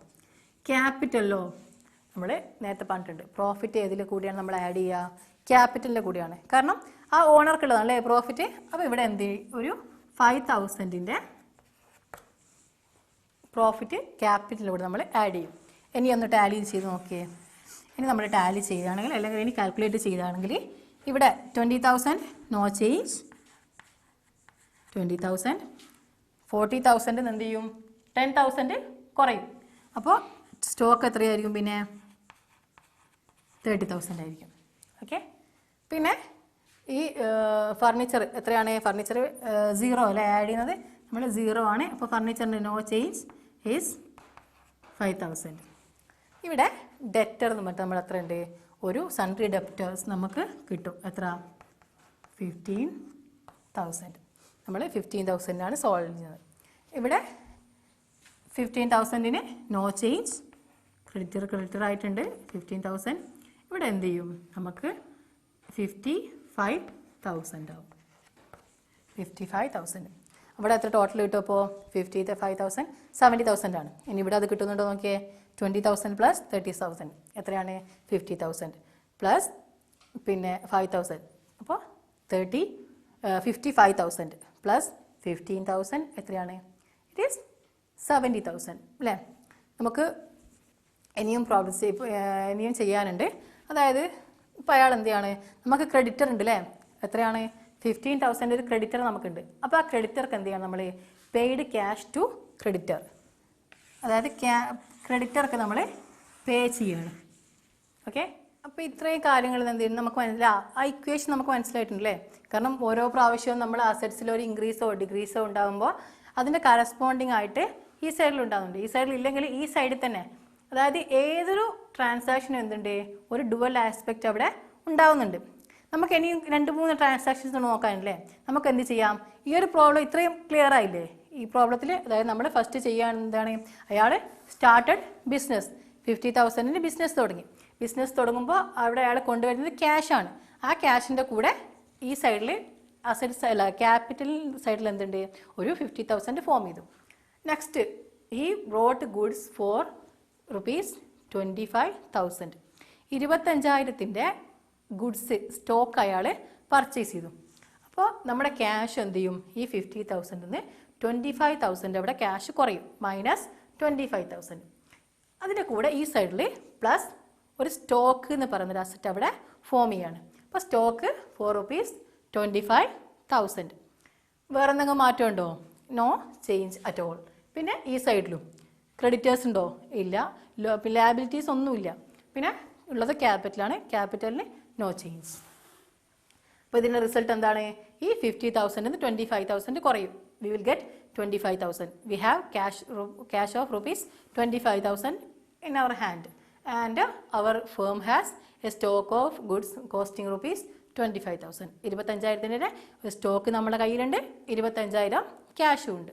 ക്യാപിറ്റലിലോ നമ്മൾ നേരത്തെ പറഞ്ഞിട്ടുണ്ട്, പ്രോഫിറ്റ് ഏതിൽ കൂടിയാണ് നമ്മൾ ആഡ് ചെയ്യുക? ക്യാപിറ്റലിൻ്റെ കൂടിയാണ്. കാരണം ആ ഓണർക്കുള്ളതാണ് അല്ലേ പ്രോഫിറ്റ്. അപ്പോൾ ഇവിടെ എന്ത് ഒരു 5,000-ൻ്റെ പ്രോഫിറ്റ് ക്യാപിറ്റലിലൂടെ നമ്മൾ ആഡ് ചെയ്യും. ഇനി ഒന്ന് ടാലി ചെയ്ത് നോക്കിയേ. ഇനി നമ്മൾ ടാലി ചെയ്യുകയാണെങ്കിൽ അല്ലെങ്കിൽ ഇനി കാൽക്കുലേറ്റ് ചെയ്യുകയാണെങ്കിൽ ഇവിടെ 20,000 നോ ചേഞ്ച്, 20,000 40,000 എന്ത് ചെയ്യും? 10,000 കുറയും. അപ്പോൾ സ്റ്റോക്ക് എത്രയായിരിക്കും? പിന്നെ 30,000 ആയിരിക്കും. ഓക്കെ, പിന്നെ ഈ ഫർണിച്ചർ എത്രയാണ്? ഫർണിച്ചർ 0 അല്ലേ ആഡ് ചെയ്യുന്നത്, നമ്മൾ 0 ആണ്. അപ്പോൾ ഫർണിച്ചറിൻ്റെ നോ ചേഞ്ച് ഈസ് 5,000. ഇവിടെ ഡെറ്റർ എന്ന് പറഞ്ഞിട്ട് നമ്മൾ എത്ര ഉണ്ട്? ഒരു സൺട്രി ഡെപ്റ്റേഴ്സ് നമുക്ക് കിട്ടും. എത്ര? 15,000. നമ്മൾ 15,000-നാണ് സോൾവ് ചെയ്യുന്നത്. ഇവിടെ 15,000-ന് നോ ചേഞ്ച്, ക്രെഡിറ്റർ ആയിട്ടുണ്ട് 15,000. ഇവിടെ എന്ത് ചെയ്യും? നമുക്ക് 55,000 ആവും. 55,000. അവിടെ എത്ര ടോട്ടൽ കിട്ടും അപ്പോൾ 55,000 70,000 ആണ്. ഇനി ഇവിടെ അത് കിട്ടുന്നുണ്ടോ നോക്കിയേ 20,000 പ്ലസ് 30,000 എത്രയാണ് 50,000 പ്ലസ് പിന്നെ 5,000 അപ്പോൾ 55,000 പ്ലസ് 15,000 എത്രയാണ് ഇറ്റ് ഈസ് 70,000 അല്ലേ. നമുക്ക് ഇനിയും പ്രോബ്ലംസ് ഇനിയും ചെയ്യാനുണ്ട്. അതായത് ഇപ്പോൾ അയാൾ എന്ത് ചെയ്യാണ് നമുക്ക് ക്രെഡിറ്റർ ഉണ്ട് അല്ലേ എത്രയാണ് 15,000 ഒരു ക്രെഡിറ്റർ നമുക്കുണ്ട്. അപ്പോൾ ആ ക്രെഡിറ്റർക്ക് എന്ത് ചെയ്യണം നമ്മൾ പെയ്ഡ് ക്യാഷ് ടു ക്രെഡിറ്റർ അതായത് ക്രെഡിറ്റർക്ക് നമ്മൾ പേ ചെയ്യണം. ഓക്കെ അപ്പോൾ ഇത്രയും കാര്യങ്ങൾ എന്ത് ചെയ്യണം നമുക്ക് ആ ഇക്വേഷൻ നമുക്ക് മനസ്സിലായിട്ടുണ്ടല്ലേ. കാരണം ഓരോ പ്രാവശ്യവും നമ്മൾ അസറ്റ്സിൽ ഒരു ഇൻക്രീസോ ഡിക്രീസോ ഉണ്ടാകുമ്പോൾ അതിൻ്റെ കറസ്പോണ്ടിങ് ആയിട്ട് ഈ സൈഡിൽ ഉണ്ടാകുന്നുണ്ട്. ഈ സൈഡിൽ ഇല്ലെങ്കിൽ ഈ സൈഡിൽ തന്നെ അതായത് ഏതൊരു ട്രാൻസാക്ഷനും എന്തുണ്ട് ഒരു ഡുവൽ ആസ്പെക്റ്റ് അവിടെ ഉണ്ടാകുന്നുണ്ട്. നമുക്ക് ഇനിയും 2-3 ട്രാൻസാക്ഷൻസ് നോക്കാനല്ലേ. നമുക്ക് എന്ത് ചെയ്യാം ഈ ഒരു പ്രോബ്ലം ഇത്രയും ക്ലിയർ ആയില്ലേ. ഈ പ്രോബ്ലത്തിൽ അതായത് നമ്മൾ ഫസ്റ്റ് ചെയ്യാൻ എന്താണ് അയാൾ സ്റ്റാർട്ടഡ് ബിസിനസ് 50,000 ബിസിനസ് തുടങ്ങി. ബിസിനസ് തുടങ്ങുമ്പോൾ അവിടെ അയാൾ കൊണ്ടുവരുന്നത് ക്യാഷാണ്. ആ ക്യാഷിൻ്റെ കൂടെ ഈ സൈഡിൽ അസറ്റ്സ് അല്ല ക്യാപിറ്റൽ സൈഡിൽ എന്തുണ്ട് ഒരു 50,000 ഫോം ചെയ്തു. നെക്സ്റ്റ് ഈ brought goods for ₹25,000 25,000 goods stock അയാൾ പർച്ചേസ് ചെയ്തു. അപ്പോൾ നമ്മുടെ ക്യാഷ് എന്ത് ചെയ്യും ഈ 50,000 25,000 അവിടെ ക്യാഷ് കുറയും മൈനസ് 25,000. അതിൻ്റെ കൂടെ ഈ സൈഡിൽ പ്ലസ് ഒരു സ്റ്റോക്ക് എന്ന് പറയുന്നൊരു അസറ്റ് അവിടെ ഫോം ചെയ്യാണ്. അപ്പോൾ സ്റ്റോക്ക് ₹25,000. വേറെ എന്തെങ്കിലും മാറ്റമുണ്ടോ നോ ചേഞ്ച് അറ്റ് ഓൾ. പിന്നെ ഈ സൈഡിലും ക്രെഡിറ്റേഴ്സ് ഉണ്ടോ ഇല്ല. ലാബിലിറ്റീസ് ഒന്നുമില്ല. പിന്നെ ഉള്ളത് ക്യാപിറ്റലാണ്. ക്യാപിറ്റലിന് നോ ചേഞ്ച്. അപ്പോൾ ഇതിൻ്റെ റിസൾട്ട് എന്താണ് ഈ 50,000 25,000 കുറയും. We will get 25,000. We have cash of ₹25,000 in our hand and our firm has a stock of goods costing ₹25,000. 25,000 ഒരു സ്റ്റോക്ക് നമ്മുടെ കയ്യിലുണ്ട് 25,000 ക്യാഷും ഉണ്ട്.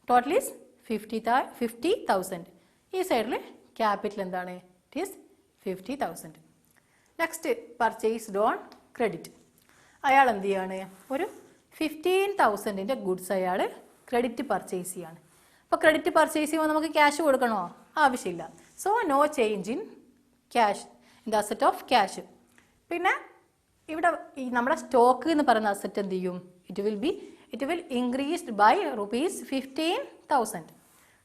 Total is 50,000. ഈ സൈഡിൽ ക്യാപിറ്റൽ എന്താണ് it is 50,000. Next purchased on credit. അയാൾ എന്ത് ചെയ്യാണ് ഒരു 15,000 ഗുഡ്സ് അയാൾ ക്രെഡിറ്റ് പർച്ചേസ് ചെയ്യാണ്. അപ്പോൾ ക്രെഡിറ്റ് പർച്ചേസ് ചെയ്യുമ്പോൾ നമുക്ക് ക്യാഷ് കൊടുക്കണോ ആവശ്യമില്ല. So no change in cash in the asset of cash. പിന്നെ ഇവിടെ ഈ നമ്മുടെ സ്റ്റോക്ക് എന്ന് പറയുന്ന അസറ്റ് എന്ത് ചെയ്യും ഇറ്റ് വിൽ ഇൻക്രീസ്ഡ് ബൈ ₹15,000.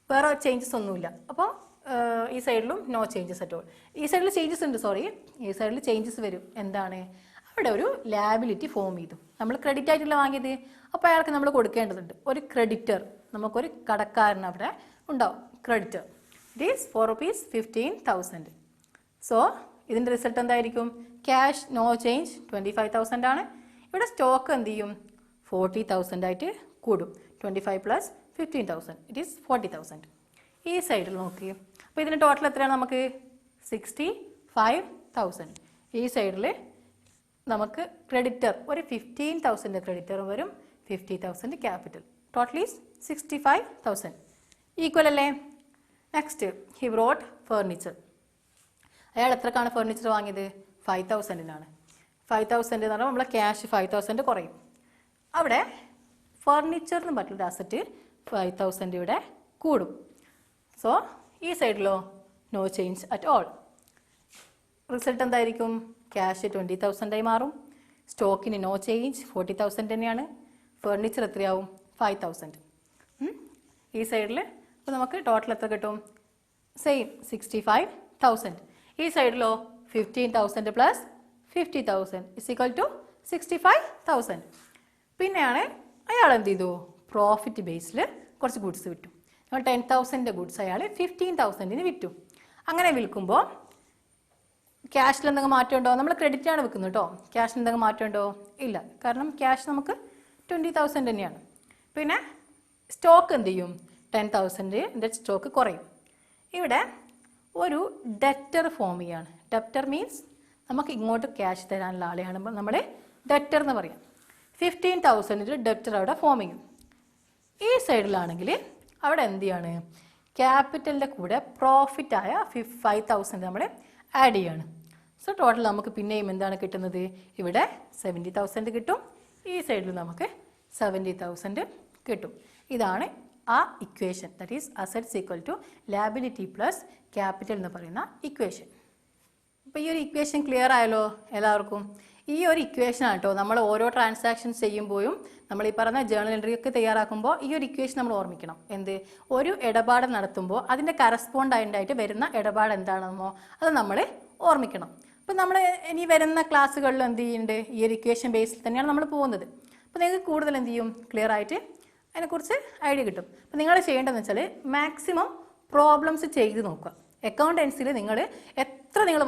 വേറെ ചേഞ്ചസ് ഒന്നുമില്ല. അപ്പോൾ ഈ സൈഡിലും നോ ചേഞ്ചസ് അറ്റ് ഓൾ. ഈ സൈഡിൽ ചേഞ്ചസ് ഉണ്ട് ഈ സൈഡിൽ ചേഞ്ചസ് വരും. എന്താണ് അവിടെ ഒരു ലാബിലിറ്റി ഫോം ചെയ്തു. നമ്മൾ ക്രെഡിറ്റ് ആയിട്ടല്ല വാങ്ങിയത്. അപ്പോൾ അയാൾക്ക് നമ്മൾ കൊടുക്കേണ്ടതുണ്ട് ഒരു ക്രെഡിറ്റർ. നമുക്കൊരു കടക്കാരൻ അവിടെ ഉണ്ടാവും creditor. It is for ₹15,000. So ഇതിൻ്റെ റിസൾട്ട് എന്തായിരിക്കും ക്യാഷ് നോ ചേഞ്ച് 25,000 ആണ്. ഇവിടെ സ്റ്റോക്ക് എന്ത് ചെയ്യും 40,000 ആയിട്ട് കൂടും. 25 പ്ലസ് 15,000 ഇറ്റ് ഈസ് 40,000. ഈ സൈഡിൽ നോക്കി. അപ്പോൾ ഇതിൻ്റെ ടോട്ടൽ എത്രയാണ് നമുക്ക് 65,000. ഈ സൈഡിൽ നമുക്ക് ക്രെഡിറ്റർ ഒരു 15,000 ക്രെഡിറ്റർ വരും 50,000 ക്യാപിറ്റൽ. Total is 65,000. ഈക്വൽ അല്ലേ. Next he brought furniture. അയാൾ എത്രക്കാണ് ഫർണിച്ചർ വാങ്ങിയത് 5,000-നാണ്. 5,000 എന്ന് പറഞ്ഞാൽ നമ്മളെ ക്യാഷ് 5,000 കുറയും. അവിടെ ഫർണിച്ചർ എന്ന് പറഞ്ഞൊരു അസറ്റ് 5,000 ഇവിടെ കൂടും. സോ ഈ സൈഡിലോ no change at all. Result എന്തായിരിക്കും ക്യാഷ് 20,000 മാറും. സ്റ്റോക്കിന് നോ ചേഞ്ച് 40,000 തന്നെയാണ്. ഫർണിച്ചർ എത്രയാവും 5,000. ഈ സൈഡിൽ അപ്പോൾ നമുക്ക് ടോട്ടൽ എത്ര കിട്ടും സെയിം 65,000. ഈ സൈഡിലോ 15,000 പ്ലസ് 50,000 ഇസ് ഈക്വൽ ടു 65,000. പിന്നെയാണ് അയാൾ എന്ത് ചെയ്തു പ്രോഫിറ്റ് ബേസിൽ കുറച്ച് ഗുഡ്സ് വിറ്റു. 10,000 ഗുഡ്സ് അയാൾ 15,000 വിറ്റു. അങ്ങനെ വിൽക്കുമ്പോൾ ക്യാഷിൽ എന്തെങ്കിലും മാറ്റമുണ്ടോ? നമ്മൾ ക്രെഡിറ്റാണ് വിൽക്കുന്നത് കേട്ടോ. ക്യാഷിൽ എന്തെങ്കിലും മാറ്റമുണ്ടോ? ഇല്ല. കാരണം ക്യാഷ് നമുക്ക് 20,000 തന്നെയാണ്. പിന്നെ സ്റ്റോക്ക് എന്ത് ചെയ്യും 10,000 സ്റ്റോക്ക് കുറയും. ഇവിടെ ഒരു ഡെറ്റർ ഫോം ചെയ്യാണ്. ഡെറ്റർ മീൻസ് നമുക്ക് ഇങ്ങോട്ട് ക്യാഷ് തരാനുള്ള ആളെയാണ് നമ്മൾ ഡെറ്റർ എന്ന് പറയാം. 15,000 ഡെറ്റർ അവിടെ ഫോം ചെയ്യും. ഈ സൈഡിലാണെങ്കിൽ അവിടെ എന്ത് ചെയ്യാണ് ക്യാപിറ്റലിൻ്റെ കൂടെ പ്രോഫിറ്റായ 5,000 നമ്മൾ ആഡ് ചെയ്യാണ്. സോ ടോട്ടൽ നമുക്ക് പിന്നെയും എന്താണ് കിട്ടുന്നത് ഇവിടെ 70,000 കിട്ടും. ഈ സൈഡിൽ നമുക്ക് 70,000 കിട്ടും. ഇതാണ് ആ equation, that is assets equal to liability plus capital എന്ന് പറയുന്ന ഇക്വേഷൻ. അപ്പോൾ ഈ ഒരു ഇക്വേഷൻ ക്ലിയർ ആയല്ലോ എല്ലാവർക്കും? ഈ ഒരു ഇക്വേഷനാണ് കേട്ടോ നമ്മൾ ഓരോ ട്രാൻസാക്ഷൻസ് ചെയ്യുമ്പോഴും നമ്മൾ ഈ പറഞ്ഞ ജേണൽ എൻട്രി ഒക്കെ തയ്യാറാക്കുമ്പോൾ ഈ ഒരു ഇക്വേഷൻ നമ്മൾ ഓർമ്മിക്കണം. എന്ത്? ഒരു ഇടപാട് നടത്തുമ്പോൾ അതിൻ്റെ കറസ്പോണ്ടായിട്ട് വരുന്ന ഇടപാട് എന്താണെന്നോ അത് നമ്മൾ ഓർമ്മിക്കണം. അപ്പോൾ നമ്മൾ ഇനി വരുന്ന ക്ലാസ്സുകളിൽ എന്ത് ചെയ്യുന്നുണ്ട്, ഈ ഒരു ഇക്വേഷൻ ബേസിൽ തന്നെയാണ് നമ്മൾ പോകുന്നത്. അപ്പോൾ നിങ്ങൾക്ക് കൂടുതൽ എന്ത് ചെയ്യും, ക്ലിയർ ആയിട്ട് അതിനെക്കുറിച്ച് ഐഡിയ കിട്ടും. അപ്പോൾ നിങ്ങൾ ചെയ്യേണ്ടതെന്ന് വെച്ചാൽ മാക്സിമം പ്രോബ്ലംസ് ചെയ്ത് നോക്കുക. അക്കൗണ്ടൻസിൽ നിങ്ങൾ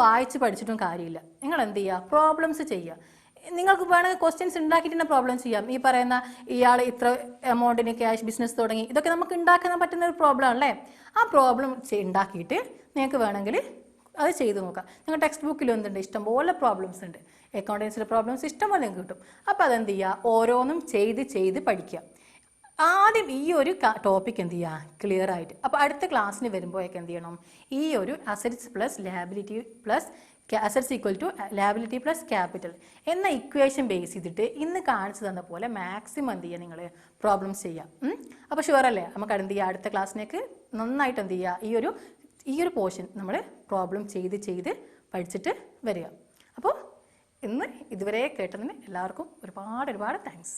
വായിച്ച് പഠിച്ചിട്ടും കാര്യമില്ല. നിങ്ങൾ എന്ത് ചെയ്യുക, പ്രോബ്ലംസ് ചെയ്യുക. നിങ്ങൾക്ക് വേണമെങ്കിൽ ക്വസ്റ്റ്യൻസ് ഉണ്ടാക്കിയിട്ട് തന്നെ പ്രോബ്ലം ചെയ്യാം. ഈ പറയുന്ന ഇയാൾ ഇത്ര എമൗണ്ടിന് ക്യാഷ് ബിസിനസ് തുടങ്ങി, ഇതൊക്കെ നമുക്ക് ഉണ്ടാക്കാൻ പറ്റുന്ന ഒരു പ്രോബ്ലം അല്ലേ. ആ പ്രോബ്ലം ഉണ്ടാക്കിയിട്ട് നിങ്ങൾക്ക് വേണമെങ്കിൽ അത് ചെയ്ത് നോക്കാം. നിങ്ങൾ ടെക്സ്റ്റ് ബുക്കിൽ എന്തുണ്ട്, ഇഷ്ടംപോലെ പ്രോബ്ലംസ് ഉണ്ട്. അക്കൗണ്ടൻസിലെ പ്രോബ്ലംസ് ഇഷ്ടംപോലെ നിങ്ങൾക്ക് കിട്ടും. അപ്പോൾ അതെന്ത് ചെയ്യുക, ഓരോന്നും ചെയ്ത് പഠിക്കുക. ആദ്യം ഈ ഒരു ടോപ്പിക് എന്ത് ചെയ്യുക, ക്ലിയർ ആയിട്ട്. അപ്പോൾ അടുത്ത ക്ലാസ്സിന് വരുമ്പോഴേക്ക് എന്ത് ചെയ്യണം, ഈ ഒരു assets plus liability plus assets equal to liability plus capital എന്ന ഇക്വേഷൻ ബേസ് ചെയ്തിട്ട് ഇന്ന് കാണിച്ചു തന്ന പോലെ മാക്സിമം എന്ത് ചെയ്യുക, നിങ്ങൾ പ്രോബ്ലംസ് ചെയ്യുക. അപ്പോൾ ഷുവർ അല്ലേ, നമുക്ക് എന്ത് ചെയ്യുക, അടുത്ത ക്ലാസ്സിലേക്ക് നന്നായിട്ട് എന്ത് ചെയ്യുക, ഈ ഒരു പോർഷൻ നമ്മൾ പ്രോബ്ലം ചെയ്ത് പഠിച്ചിട്ട് വരിക. അപ്പോൾ ഇന്ന് ഇതുവരെ കേട്ടതിന് എല്ലാവർക്കും ഒരുപാട് താങ്ക്സ്.